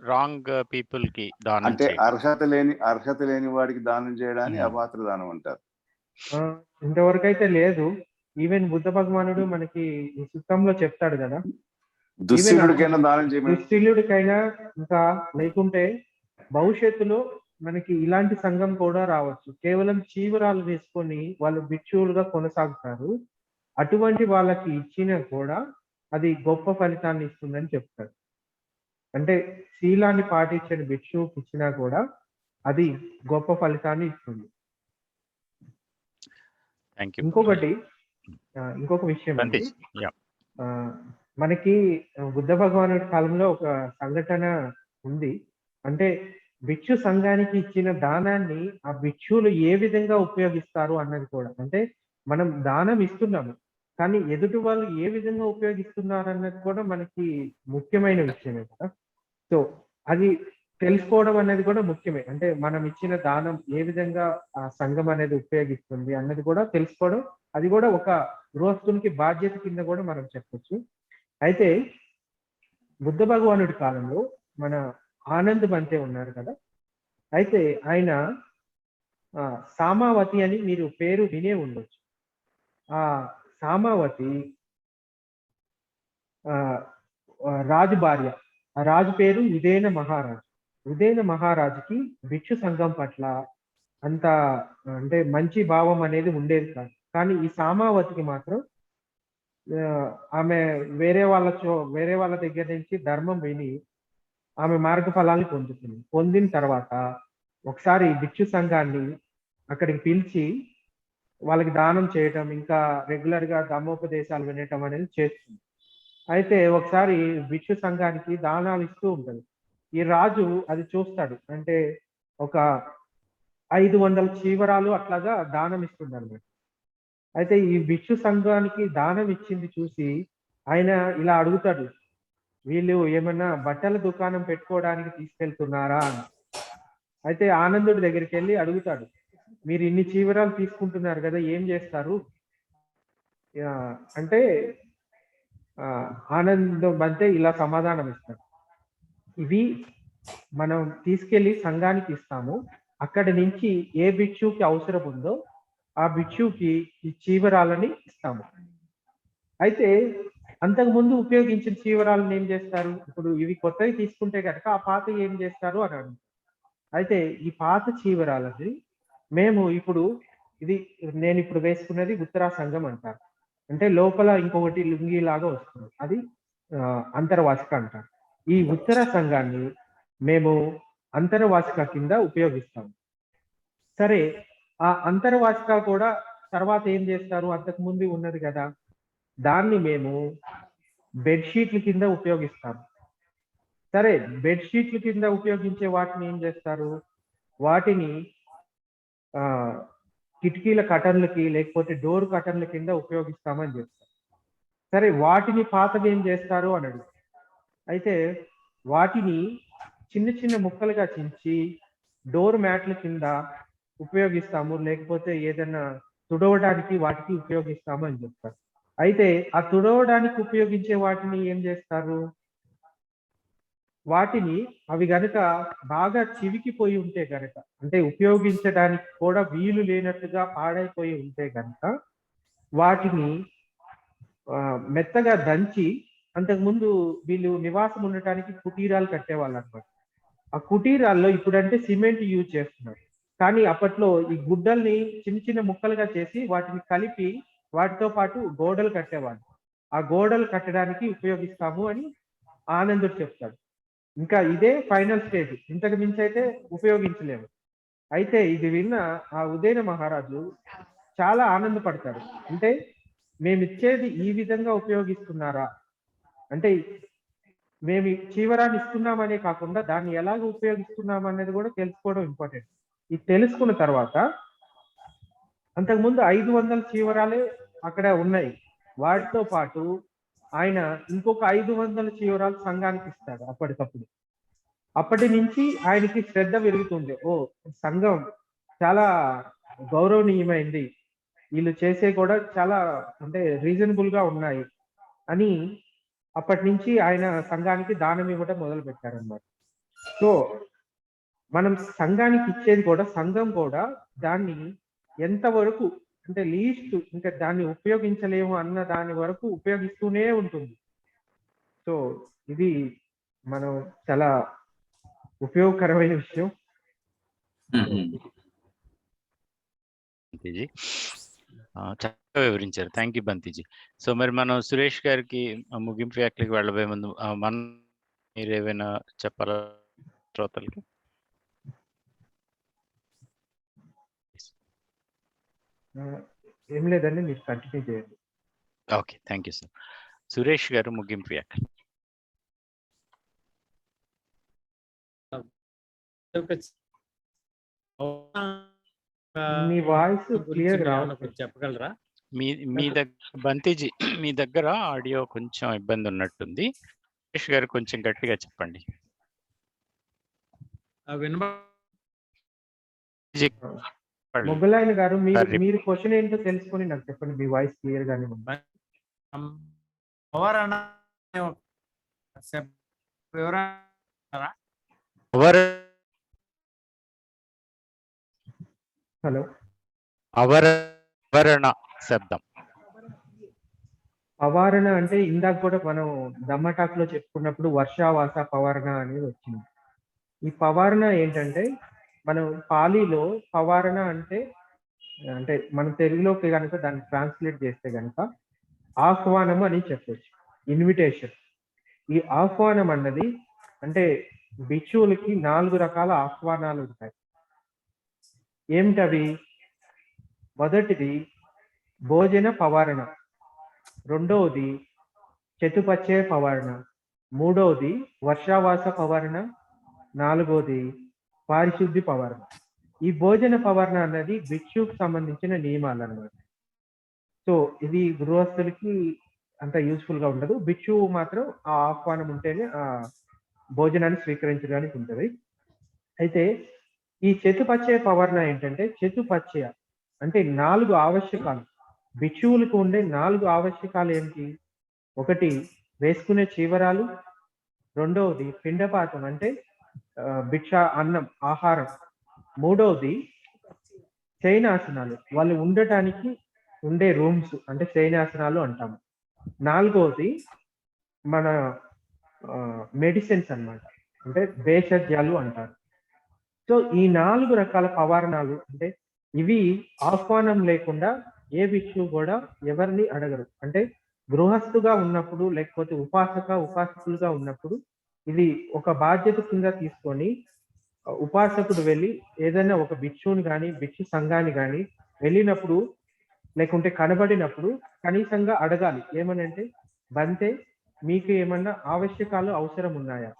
రాంగ్ పీపుల్ కి దానం అంటే అర్హత లేని వాడికి దానం చేయడాన్ని అపాత్ర దానం అంటారు. ఇంతవరకు అయితే లేదు. ఈవెన్ బుద్ధ భగవానుడు మనకి ఈ సూత్రంలో చెప్తాడు కదా, దుశ్శీలుడికైనా దానం చేయమని. దుశ్శీలుడికైనా ఇంకా లేకుంటే భవిష్యత్తులో మనకి ఇలాంటి సంఘం కూడా రావచ్చు. కేవలం చీవరాలు వేసుకొని వాళ్ళు భిక్షువులుగా కొనసాగుతారు. అటువంటి వాళ్ళకి ఇచ్చినా కూడా అది గొప్ప ఫలితాన్ని ఇస్తుందని చెప్తారు. అంటే శీలాన్ని పాటించని భిక్షువుకి ఇచ్చినా కూడా అది గొప్ప ఫలితాన్ని ఇస్తుంది. ఇంకొక విషయం అండి, మనకి బుద్ధ భగవానుడి కాలంలో ఒక సంఘటన ఉంది. అంటే భిక్షు సంఘానికి ఇచ్చిన దానాన్ని ఆ భిక్షువులు ఏ విధంగా ఉపయోగిస్తారు అన్నది కూడా. అంటే మనం దానం ఇస్తున్నాము, కానీ ఎదుటి వాళ్ళు ఏ విధంగా ఉపయోగిస్తున్నారు అన్నది కూడా మనకి ముఖ్యమైన విషయమే కదా. సో అది తెలుసుకోవడం అనేది కూడా ముఖ్యమే. అంటే మనం ఇచ్చిన దానం ఏ విధంగా ఆ సంఘం అనేది ఉపయోగిస్తుంది అన్నది కూడా తెలుసుకోవడం, అది కూడా ఒక గృహస్థునికి బాధ్యత కింద కూడా మనం చెప్పొచ్చు. అయితే బుద్ధ భగవానుడి కాలంలో మన ఆనంద్ బంతే ఉన్నారు కదా, అయితే ఆయన సామావతి అని మీరు పేరు వినే ఉండొచ్చు. ఆ సామావతి రాజు భార్య. ఆ రాజు పేరు ఉదయన మహారాజు. ఉదయన మహారాజుకి భిక్షు సంఘం పట్ల అంత అంటే మంచి భావం అనేది ఉండేది కాదు. కానీ ఈ సామావతికి మాత్రం ఆమె వేరే వాళ్ళ దగ్గర నుంచి ధర్మం విని ఆమె మార్గ ఫలాన్ని పొందుతుంది. పొందిన తర్వాత ఒకసారి భిక్షు సంఘాన్ని అక్కడికి పిలిచి వాళ్ళకి దానం చేయటం, ఇంకా రెగ్యులర్ గా ధర్మోపదేశాలు వినటం అనేది చేస్తుంది. అయితే ఒకసారి భిక్షు సంఘానికి దానాలు ఇస్తూ ఉంటుంది. ఈ రాజు అది చూస్తాడు. అంటే ఒక 500 చీవరాలు అట్లాగా దానం ఇస్తుంది అన్నమాట. అయితే ఈ భిక్షు సంఘానికి దానం ఇచ్చింది చూసి ఆయన ఇలా అడుగుతాడు, వీళ్ళు ఏమన్నా బట్టల దుకాణం పెట్టుకోవడానికి తీసుకెళ్తున్నారా అని. అయితే ఆనందుడి దగ్గరికి వెళ్ళి అడుగుతాడు, మీరు ఇన్ని చీవరాలు తీసుకుంటున్నారు కదా, ఏం చేస్తారు అంటే ఆనందం బంతే ఇలా సమాధానం ఇస్తాడు, ఇవి మనం తీసుకెళ్లి సంఘానికి ఇస్తాము. అక్కడి నుంచి ఏ భిక్షువుకి అవసరం ఉందో ఆ భిక్షువుకి ఈ చీవరాలని ఇస్తాము. అయితే అంతకుముందు ఉపయోగించిన చీవరాలను ఏం చేస్తారు, ఇప్పుడు ఇవి కొత్తవి తీసుకుంటే కనుక ఆ పాత ఏం చేస్తారు అని అడుగుతారు. అయితే ఈ పాత చీవరాలని మేము ఇప్పుడు ఇది నేను ఇప్పుడు వేసుకున్నది ఉత్తరా సంఘం అంటారు. అంటే లోపల ఇంకొకటి లుంగి లాగా వస్తుంది, అది అంతర్వాసిక అంటారు. ఈ ఉత్తర సంఘాన్ని మేము అంతర్వాసిక కింద ఉపయోగిస్తాము. సరే, ఆ అంతర్వాసిక కూడా తర్వాత ఏం చేస్తారు, అంతకు ముందు ఉన్నది కదా, దాన్ని మేము బెడ్షీట్ల కింద ఉపయోగిస్తాము. సరే, బెడ్షీట్ల కింద ఉపయోగించే వాటిని ఏం చేస్తారు, వాటిని కిటికీల కటన్లకి లేకపోతే డోర్ కటన్ల కింద ఉపయోగిస్తామని చెప్తారు. సరే, వాటిని పాతది ఏం చేస్తారు అని అడుగు. అయితే వాటిని చిన్న చిన్న ముక్కలుగా చించి డోర్ మ్యాట్ల కింద ఉపయోగిస్తాము, లేకపోతే ఏదైనా తుడవడానికి వాటికి ఉపయోగిస్తాము అని చెప్తారు. అయితే ఆ తుడవడానికి ఉపయోగించే వాటిని ఏం చేస్తారు, వాటిని అవి గనుక బాగా చివికిపోయి ఉంటే గనక, అంటే ఉపయోగించడానికి కూడా వీలు లేనట్టుగా పాడైపోయి ఉంటే గనక వాటిని మెత్తగా దంచి, అంతకుముందు వీళ్ళు నివాసం ఉండటానికి కుటీరాలు కట్టేవాళ్ళు అనమాట. ఆ కుటీరాల్లో ఇప్పుడంటే సిమెంట్ యూజ్ చేస్తున్నారు, కానీ అప్పట్లో ఈ గుడ్డల్ని చిన్న చిన్న ముక్కలుగా చేసి వాటిని కలిపి వాటితో పాటు గోడలు కట్టేవాళ్ళు. ఆ గోడలు కట్టడానికి ఉపయోగిస్తాము అని ఆనందుడు చెప్తాడు. ఇంకా ఇదే ఫైనల్ స్టేజ్, ఇంతకు మించి అయితే ఉపయోగించలేము. అయితే ఇది విన్న ఆ ఉదయన మహారాజు చాలా ఆనందపడతాడు. అంటే మేము ఇచ్చేది ఈ విధంగా ఉపయోగిస్తున్నారా, అంటే మేము చీవరాన్ని ఇస్తున్నామనే కాకుండా దాన్ని ఎలాగ ఉపయోగిస్తున్నాం అనేది కూడా తెలుసుకోవడం ఇంపార్టెంట్. ఇది తెలుసుకున్న తర్వాత, అంతకుముందు 500 చీవరాలే అక్కడ ఉన్నాయి, వాటితో పాటు ఆయన ఇంకొక 500 చీవరాలు సంఘానికి ఇస్తాడు అప్పటికప్పుడు. అప్పటి నుంచి ఆయనకి శ్రద్ధ పెరుగుతుంది. ఓ, సంఘం చాలా గౌరవనీయమైంది, వీళ్ళు చేసే కూడా చాలా అంటే రీజనబుల్ గా ఉన్నాయి అని అప్పటి నుంచి ఆయన సంఘానికి దానం ఇవ్వడం మొదలు పెట్టారన్నమాట. సో మనం సంఘానికి ఇచ్చేది కూడా, సంఘం కూడా దాన్ని ఎంతవరకు అంటే లీస్ట్ ఇంకా దాన్ని ఉపయోగించలేము అన్న దాని వరకు ఉపయోగిస్తూనే ఉంటుంది. సో ఇది మనం చాలా ఉపయోగకరమైన విషయం. బంతిజీ చక్కగా వివరించారు. Thank you బంతిజీ. సో మరి మనం సురేష్ గారికి ముగింపు వ్యాఖ్యలకు వెళ్ళబోయే ముందు మీరు ఏమైనా చెప్పాలా శ్రోతలకి? ఏం లేదండి, మీరు కంటిన్యూ చేయండి. Okay, thank you sir. Suresh గారు ముగింపు వ్యాఖ్యలు. మీ వాయిస్ క్లియర్ రావట్లేదు, చెప్పగలరా? మీ దగ్గర బంతిజీ, మీ దగ్గర ఆడియో కొంచెం ఇబ్బంది ఉన్నట్టుంది. సురేష్ గారు కొంచెం గట్టిగా చెప్పండి. మొగలాయన గారు మీరు క్వశ్చన్ ఏంటో తెలుసుకొని నాకు చెప్పండి. మీ వాయిస్ క్లియర్ గానే ఉంది. హలో, అవరణ శబ్దం. పవారణ అంటే ఇందాక కూడా మనం దమ్మటాక్ లో చెప్పుకున్నప్పుడు వర్షావాస పవారణ అనేది వచ్చింది. ఈ పవారణ ఏంటంటే, మనం పాలీలో పవారణ అంటే మన తెలుగులోకి కనుక దాన్ని ట్రాన్స్లేట్ చేస్తే కనుక ఆహ్వానం అని చెప్పొచ్చు, ఇన్విటేషన్. ఈ ఆహ్వానం అన్నది అంటే భిక్షువులకి 4 రకాల ఆహ్వానాలు ఉంటాయి. ఏమిటవి? మొదటిది భోజన పవారణ, రెండవది చతుపచ్చే పవారణ, మూడవది వర్షావాస పవారణ, నాలుగవది పారిశుద్ధి పవారణ. ఈ భోజన పవారణ అన్నది భిక్షుకు సంబంధించిన నియమాలు అన్నమాట. సో ఇది గృహస్థులకి అంత యూస్ఫుల్ గా ఉండదు, భిక్షువు మాత్రం ఆ ఆహ్వానం ఉంటేనే ఆ భోజనాన్ని స్వీకరించడానికి ఉంటుంది. అయితే ఈ చతుపచ్చయ పవారణ ఏంటంటే, చతుపచ్చయ అంటే 4 ఆవశ్యకాలు, భిక్షువులకు ఉండే 4 ఆవశ్యకాలు ఏంటి? ఒకటి వేసుకునే చీవరాలు, రెండవది పిండపాతం అంటే భిక్ష అన్నం ఆహారం, మూడవది శయనాసనాలు, వాళ్ళు ఉండటానికి ఉండే రూమ్స్ అంటే శయనాసనాలు అంటాము, నాలుగవది మన మెడిసిన్స్ అన్నమాట, అంటే భేషజ్యాలు అంటారు. సో ఈ 4 రకాల పవారణాలు అంటే ఇవి ఆహ్వానం లేకుండా ఏ భిక్షువు కూడా ఎవరిని అడగరు. అంటే గృహస్థుగా ఉన్నప్పుడు లేకపోతే ఉపాసకులుగా ఉన్నప్పుడు ఇది ఒక బాధ్యత కింద తీసుకొని ఉపాసకుడు వెళ్ళి ఏదైనా ఒక భిక్షువుని కానీ భిక్షు సంఘాన్ని కానీ వెళ్ళినప్పుడు లేకుంటే కనబడినప్పుడు కనీసంగా అడగాలి. ఏమనంటే, బంతే మీకు ఏమన్నా ఆవశ్యకాలు అవసరం ఉన్నాయా?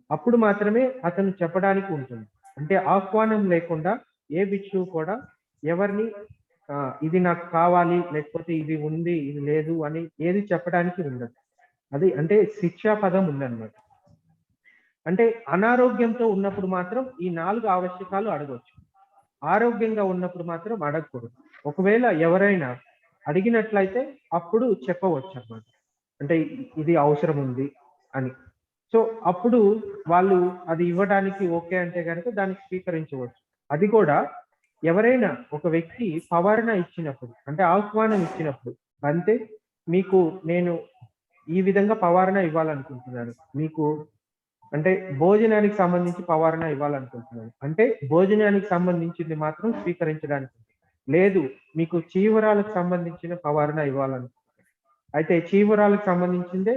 అప్పుడు మాత్రమే అతను చెప్పడానికి ఉంటుంది. అంటే ఆహ్వానం లేకుండా ఏ భిక్షువు కూడా ఎవరిని ఇది నాకు కావాలి, లేకపోతే ఇది ఉంది, ఇది లేదు అని ఏది చెప్పడానికి ఉండదు. అది అంటే శిక్షా పదం ఉందన్నమాట. అంటే అనారోగ్యంతో ఉన్నప్పుడు మాత్రం ఈ 4 ఆవశ్యకాలు అడగవచ్చు. ఆరోగ్యంగా ఉన్నప్పుడు మాత్రం అడగకూడదు. ఒకవేళ ఎవరైనా అడిగినట్లయితే అప్పుడు చెప్పవచ్చు అన్నమాట. అంటే ఇది అవసరం ఉంది అని. సో అప్పుడు వాళ్ళు అది ఇవ్వడానికి ఓకే అంటే కనుక దాన్ని స్వీకరించవచ్చు. అది కూడా ఎవరైనా ఒక వ్యక్తి పవర్ణ ఇచ్చినప్పుడు, అంటే ఆహ్వానం ఇచ్చినప్పుడు, అంతే మీకు నేను ఈ విధంగా పవారణ ఇవ్వాలనుకుంటున్నాను, మీకు అంటే భోజనానికి సంబంధించి పవారణ ఇవ్వాలనుకుంటున్నాను అంటే భోజనానికి సంబంధించింది మాత్రం స్వీకరించడానికి, లేదు మీకు చీవరాలకు సంబంధించిన పవారణ ఇవ్వాలనుకుంటున్నాను అయితే చీవరాలకు సంబంధించిందే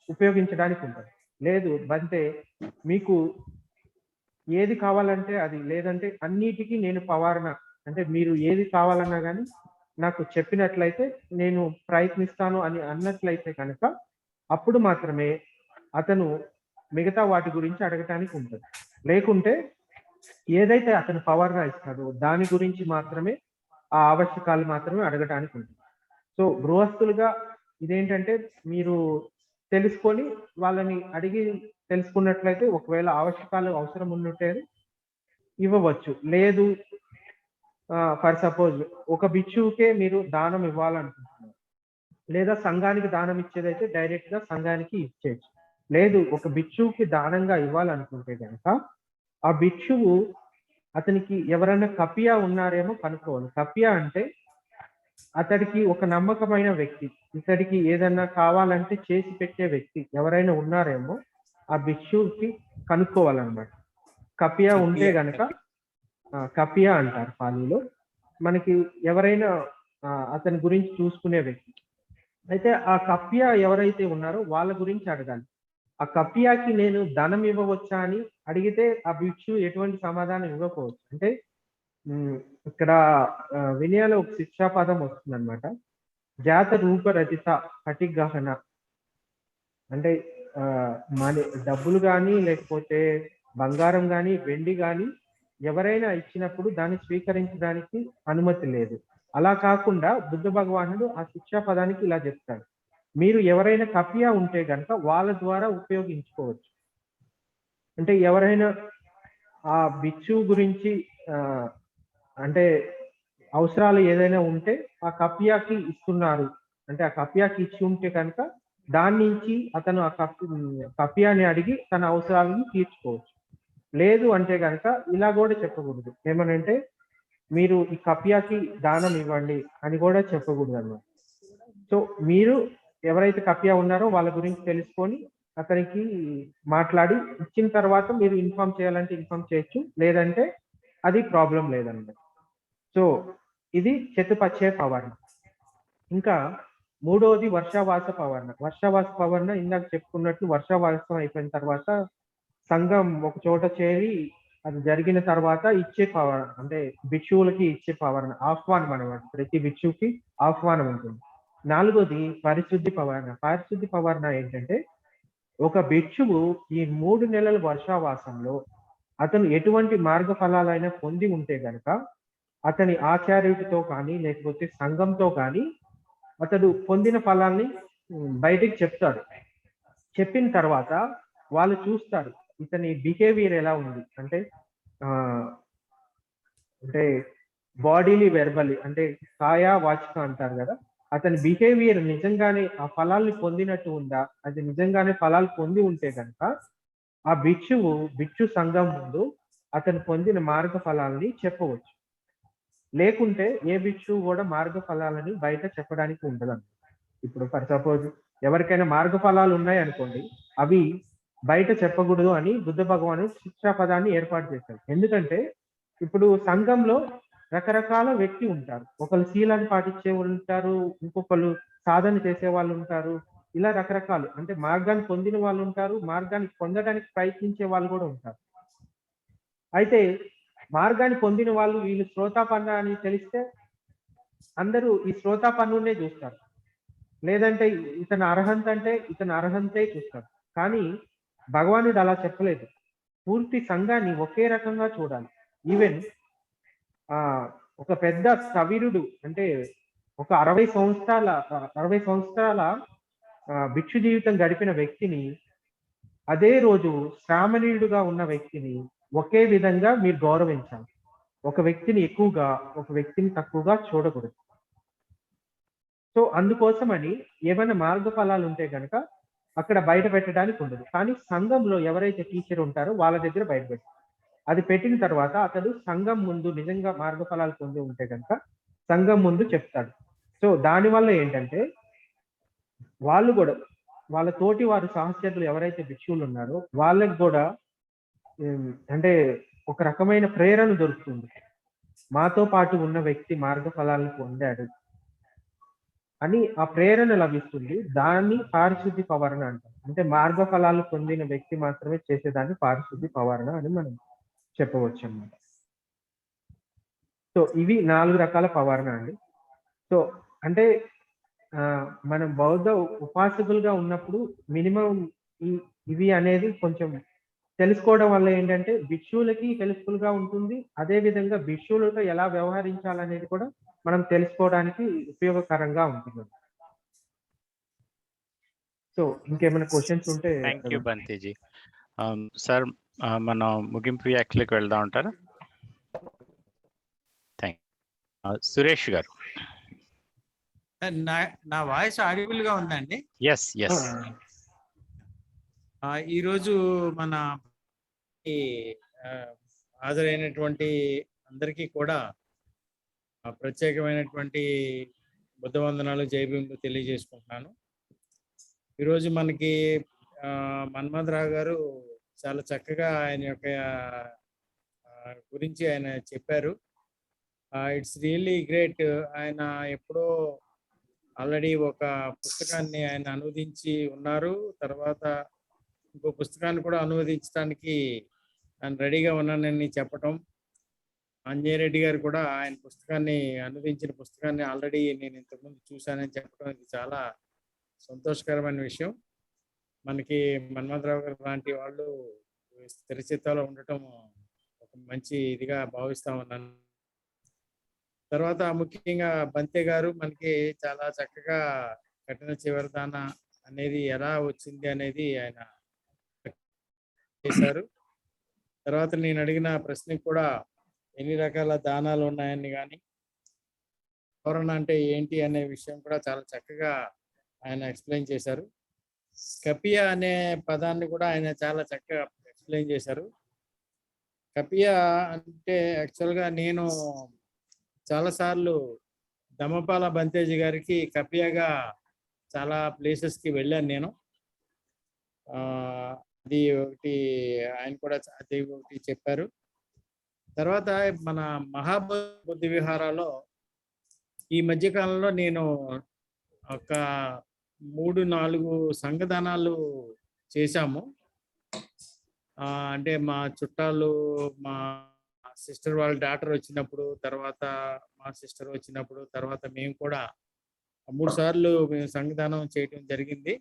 ఉపయోగించడానికి ఉంటుంది. లేదు బంతే మీకు ఏది కావాలంటే అది, లేదంటే అన్నిటికీ నేను పవారణ, అంటే మీరు ఏది కావాలన్నా కానీ నాకు చెప్పినట్లయితే నేను ప్రయత్నిస్తాను అని అన్నట్లయితే కనుక అప్పుడు మాత్రమే అతను మిగతా వాటి గురించి అడగటానికి ఉంటుంది. లేకుంటే ఏదైతే అతను పవారణ ఇస్తాడో దాని గురించి మాత్రమే ఆ ఆవశ్యకాలు మాత్రమే అడగటానికి ఉంటుంది. సో గృహస్థులుగా ఇదేంటంటే మీరు తెలుసుకొని వాళ్ళని అడిగి తెలుసుకున్నట్లయితే ఒకవేళ ఆవశ్యకాలు అవసరం ఉన్నట్టే ఇవ్వవచ్చు. లేదు ఫర్ సపోజ్ ఒక భిక్షువుకే మీరు దానం ఇవ్వాలనుకుంటున్నారు, లేదా సంఘానికి దానం ఇచ్చేదైతే డైరెక్ట్ గా సంఘానికి ఇచ్చేయచ్చు. లేదు ఒక భిక్షువుకి దానంగా ఇవ్వాలనుకుంటే కనుక ఆ భిక్షువు అతనికి ఎవరైనా కపియా ఉన్నారేమో కనుక్కోవాలి. కపియా అంటే అతడికి ఒక నమ్మకమైన వ్యక్తి, ఇతడికి ఏదన్నా కావాలంటే చేసి పెట్టే వ్యక్తి ఎవరైనా ఉన్నారేమో ఆ భిక్షువుకి కనుక్కోవాలన్నమాట. కపియా ఉంటే గనక కపియా అంటారు పాలీలో. మనకి ఎవరైనా అతని గురించి చూసుకునే వ్యక్తి అయితే ఆ కపియా ఎవరైతే ఉన్నారో వాళ్ళ గురించి అడగాలి. ఆ కపియాకి నేను ధనం ఇవ్వవచ్చా అని అడిగితే ఆ భిక్షు ఎటువంటి సమాధానం ఇవ్వకపోవచ్చు. అంటే ఇక్కడ వినయాలో ఒక శిక్షా పదం వస్తుంది అనమాట. జాత రూప రచిత పటిగహన అంటే డబ్బులు కానీ లేకపోతే బంగారం కానీ వెండి కానీ ఎవరైనా ఇచ్చినప్పుడు దాన్ని స్వీకరించడానికి అనుమతి లేదు. అలా కాకుండా బుద్ధ భగవానుడు ఆ శిక్షా పదానికి ఇలా చెప్తాడు, మీరు ఎవరైనా కపియా ఉంటే కనుక వాళ్ళ ద్వారా ఉపయోగించుకోవచ్చు. అంటే ఎవరైనా ఆ భిక్షువు గురించి అంటే అవసరాలు ఏదైనా ఉంటే ఆ కపియాకి ఇస్తున్నారు అంటే ఆ కపియాకి ఇచ్చి ఉంటే కనుక దాని నుంచి అతను ఆ కపియాని అడిగి తన అవసరాలను తీర్చుకోవచ్చు. లేదు అంటే కనుక ఇలా కూడా చెప్పకూడదు, ఏమనంటే మీరు ఈ కపియాకి దానం ఇవ్వండి అని కూడా చెప్పకూడదు అన్నమాట. సో మీరు ఎవరైతే కపియా ఉన్నారో వాళ్ళ గురించి తెలుసుకొని అతనికి మాట్లాడి ఇచ్చిన తర్వాత మీరు ఇన్ఫార్మ్ చేయాలంటే ఇన్ఫార్మ్ చేయొచ్చు, లేదంటే అది ప్రాబ్లం లేదన్నమాట. సో ఇది చతుపచ్చే పవర్ణ. ఇంకా మూడవది వర్షావాస పవర్ణ. వర్షావాస పవర్ణ ఇందాక చెప్పుకున్నట్టు వర్షావాసం అయిపోయిన తర్వాత సంఘం ఒక చోట చేరి అది జరిగిన తర్వాత ఇచ్చే పవర్ణ, అంటే భిక్షువులకి ఇచ్చే పవర్ణ, ఆహ్వానం అనమాట. ప్రతి భిక్షువుకి ఆహ్వానం ఉంటుంది. నాలుగోది పరిశుద్ధి పవర్ణ. పరిశుద్ధి పవర్ణ ఏంటంటే ఒక భిక్షువు ఈ 3 నెలల వర్షావాసంలో అతను ఎటువంటి మార్గ ఫలాలైనా పొంది ఉంటే గనక అతని ఆచార్యుడితో కానీ లేకపోతే సంఘంతో కానీ అతడు పొందిన ఫలాన్ని బయటికి చెప్తాడు. చెప్పిన తర్వాత వాళ్ళు చూస్తారు ఇతని బిహేవియర్ ఎలా ఉంది, అంటే అంటే బాడీలీ వెర్బల్లీ, అంటే కాయ వాచిక అంటారు కదా, అతని బిహేవియర్ నిజంగానే ఆ ఫలాల్ని పొందినట్టు ఉందా, అది నిజంగానే ఫలాలు పొంది ఉంటే కనుక ఆ భిక్షు సంఘం ముందు అతను పొందిన మార్గ ఫలాలని చెప్పవచ్చు. లేకుంటే ఏ భిక్షువు కూడా మార్గ ఫలాలని బయట చెప్పడానికి ఉండదు. ఇప్పుడు ఫర్ సపోజ్ ఎవరికైనా మార్గ ఫలాలు ఉన్నాయి అనుకోండి, అవి బయట చెప్పకూడదు అని బుద్ధ భగవానుడు శిక్షా పదాన్ని ఏర్పాటు చేశాడు. ఎందుకంటే ఇప్పుడు సంఘంలో రకరకాల వ్యక్తి ఉంటారు. ఒకళ్ళు శీలాన్ని పాటించే వాళ్ళు ఉంటారు, ఇంకొకళ్ళు సాధన చేసే వాళ్ళు ఉంటారు. ఇలా రకరకాలు అంటే మార్గాన్ని పొందిన వాళ్ళు ఉంటారు, మార్గాన్ని పొందడానికి ప్రయత్నించే వాళ్ళు కూడా ఉంటారు. అయితే మార్గాన్ని పొందిన వాళ్ళు వీళ్ళు శ్రోతాపన్న అని తెలిస్తే అందరూ ఈ శ్రోతాపన్నునే చూస్తారు. లేదంటే ఇతను అర్హంత్ అంటే ఇతను అర్హంతే చూస్తారు. కానీ భగవానుడు అలా చెప్పలేదు. పూర్తి సంఘాన్ని ఒకే రకంగా చూడాలి. ఈవెన్ ఒక పెద్ద స్థవిరుడు అంటే ఒక 60 సంవత్సరాల భిక్షు జీవితం గడిపిన వ్యక్తిని, అదే రోజు శ్రామణీయుడుగా ఉన్న వ్యక్తిని ఒకే విధంగా మీరు గౌరవించాలి. ఒక వ్యక్తిని ఎక్కువగా, ఒక వ్యక్తిని తక్కువగా చూడకూడదు. సో అందుకోసమని ఏమైనా మార్గ ఫలాలు ఉంటే కనుక అక్కడ బయట పెట్టడానికి ఉండదు. కానీ సంఘంలో ఎవరైతే టీచర్ ఉంటారో వాళ్ళ దగ్గర బయట పెట్టారు. అది పెట్టిన తర్వాత అతడు సంఘం ముందు నిజంగా మార్గ ఫలాలు పొంది ఉంటే కనుక సంఘం ముందు చెప్తాడు. సో దానివల్ల ఏంటంటే వాళ్ళు కూడా వాళ్ళ తోటి వారు సహచరులు ఎవరైతే భిక్షువులు ఉన్నారో వాళ్ళకి కూడా అంటే ఒక రకమైన ప్రేరణ దొరుకుతుంది. మాతో పాటు ఉన్న వ్యక్తి మార్గ ఫలాలను పొందాడు అని ఆ ప్రేరణ లభిస్తుంది. దాన్ని పారిశుద్ధి పవరణ అంటారు. అంటే మార్గ ఫలాలు పొందిన వ్యక్తి మాత్రమే చేసేదాన్ని పారిశుద్ధి పవరణ అని మనం చెప్పవచ్చు అన్నమాట. సో ఇవి 4 రకాల పవరణ అండి. సో అంటే మనం బౌద్ధ ఉపాసకులుగా ఉన్నప్పుడు మినిమం ఇవి అనేది కొంచెం తెలుసుకోవడం వల్ల ఏంటంటే భిక్షువులకి హెల్ప్ఫుల్ గా ఉంటుంది. అదే విధంగా భిక్షువులతో ఎలా వ్యవహరించాలనేది కూడా మనం తెలుసుకోవడానికి ఉపయోగకరంగా ఉంటుంది. సో ఇంకేమైనా క్వశ్చన్స్ ఉంటే. Thank you బంతిజీ. సార్ మనం ముగింపు వ్యాఖ్యలకు వెళ్దాం అంటారా? థ్యాంక్ సురేష్ గారు. నా వాయిస్ ఆడిబుల్ గా ఉందండి? Yes yes. ఈరోజు మన హాజరైనటువంటి అందరికీ కూడా ప్రత్యేకమైనటువంటి బుద్ధ వందనాలు, జైభీములు తెలియజేసుకుంటున్నాను. ఈరోజు మనకి మన్మథరావు గారు చాలా చక్కగా ఆయన యొక్క గురించి ఆయన చెప్పారు. It's really great. ఆయన ఎప్పుడో ఆల్రెడీ ఒక పుస్తకాన్ని ఆయన అనువదించి ఉన్నారు. తర్వాత ఇంకో పుస్తకాన్ని కూడా అనువదించడానికి ఆయన రెడీగా ఉన్నానని చెప్పటం, అంజయ్ రెడ్డి గారు కూడా ఆయన పుస్తకాన్ని అనువదించిన పుస్తకాన్ని ఆల్రెడీ నేను ఇంతకుముందు చూశానని చెప్పడం ఇది చాలా సంతోషకరమైన విషయం. మనకి మన్మథరావు గారు లాంటి వాళ్ళు స్థిరచిత్తాలో ఉండటం ఒక మంచి ఇదిగా భావిస్తా ఉన్నాను. తర్వాత ముఖ్యంగా బంతే గారు మనకి చాలా చక్కగా కఠిన చివరి దాన అనేది ఎలా వచ్చింది అనేది ఆయన చేశారు. తర్వాత నేను అడిగిన ప్రశ్నకు కూడా ఎన్ని రకాల దానాలు ఉన్నాయని కానీ పౌరణ అంటే ఏంటి అనే విషయం కూడా చాలా చక్కగా ఆయన ఎక్స్ప్లెయిన్ చేశారు. కపియ అనే పదాన్ని కూడా ఆయన చాలా చక్కగా ఎక్స్ప్లెయిన్ చేశారు. కపియ అంటే యాక్చువల్గా నేను చాలాసార్లు దమ్మపాల బంతేజీ గారికి కపియగా చాలా ప్లేసెస్కి వెళ్ళాను నేను. అది ఒకటి ఆయన కూడా అది ఒకటి చెప్పారు. తర్వాత మన మహాబుద్ధి విహారాలో ఈ మధ్యకాలంలో నేను ఒక 3-4 సంఘదానాలు చేశాము. అంటే మా చుట్టాలు, మా సిస్టర్ వాళ్ళ డాటర్ వచ్చినప్పుడు, తర్వాత మా సిస్టర్ వచ్చినప్పుడు, తర్వాత మేము కూడా 3 సార్లు మేము సంఘదానం చేయటం జరిగింది.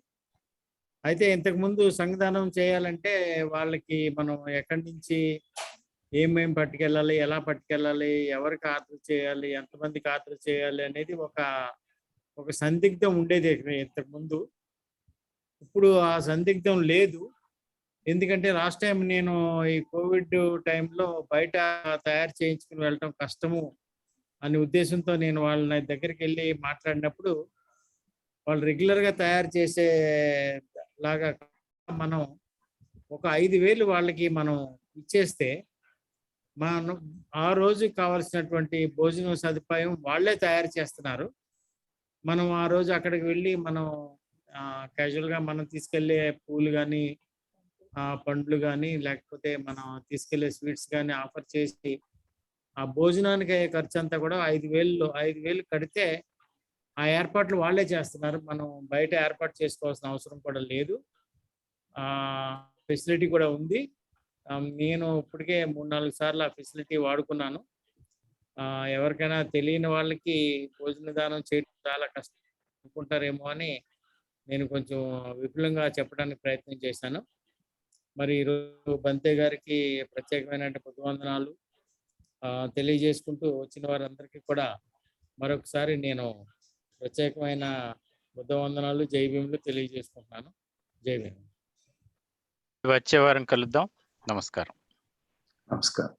అయితే ఇంతకుముందు సంఘదానం చేయాలంటే వాళ్ళకి మనం ఎక్కడి నుంచి ఏమేమి పట్టుకెళ్ళాలి, ఎలా పట్టుకెళ్ళాలి, ఎవరికి ఆర్డర్ చేయాలి, ఎంతమందికి ఆర్డర్ చేయాలి అనేది ఒక సందిగ్ధం ఉండేది ఇంతకుముందు. ఇప్పుడు ఆ సందిగ్ధం లేదు. ఎందుకంటే లాస్ట్ టైం నేను ఈ కోవిడ్ టైంలో బయట తయారు చేయించుకుని వెళ్ళటం కష్టము అనే ఉద్దేశంతో నేను వాళ్ళ దగ్గరికి వెళ్ళి మాట్లాడినప్పుడు వాళ్ళు రెగ్యులర్గా తయారు చేసే లాగా మనం ఒక 5,000 వాళ్ళకి మనం ఇచ్చేస్తే మనం ఆ రోజు కావాల్సినటువంటి భోజనం సదుపాయం వాళ్ళే తయారు చేస్తున్నారు. మనం ఆ రోజు అక్కడికి వెళ్ళి మనం క్యాజువల్గా మనం తీసుకెళ్లే పూలు కానీ, పండ్లు కానీ, లేకపోతే మనం తీసుకెళ్లే స్వీట్స్ కానీ ఆఫర్ చేసి ఆ భోజనానికి అయ్యే ఖర్చు అంతా కూడా 5,000 కడితే ఆ ఏర్పాట్లు వాళ్ళే చేస్తున్నారు. మనం బయట ఏర్పాటు చేసుకోవాల్సిన అవసరం కూడా లేదు. ఫెసిలిటీ కూడా ఉంది. నేను ఇప్పటికే 3-4 సార్లు ఆ ఫెసిలిటీ వాడుకున్నాను. ఎవరికైనా తెలియని వాళ్ళకి భోజన దానం చేయడం చాలా కష్టం అనుకుంటారేమో అని నేను కొంచెం విపులంగా చెప్పడానికి ప్రయత్నం చేశాను. మరి ఈరోజు బంతే గారికి ప్రత్యేకమైన వందనాలు తెలియజేసుకుంటూ వచ్చిన వారందరికీ కూడా మరొకసారి నేను ప్రత్యేకమైన బుద్ధ వందనాలు, జై భీములు తెలియజేసుకుంటున్నాను. జై భీమ్. వచ్చే వారం కలుద్దాం. నమస్కారం. నమస్కారం.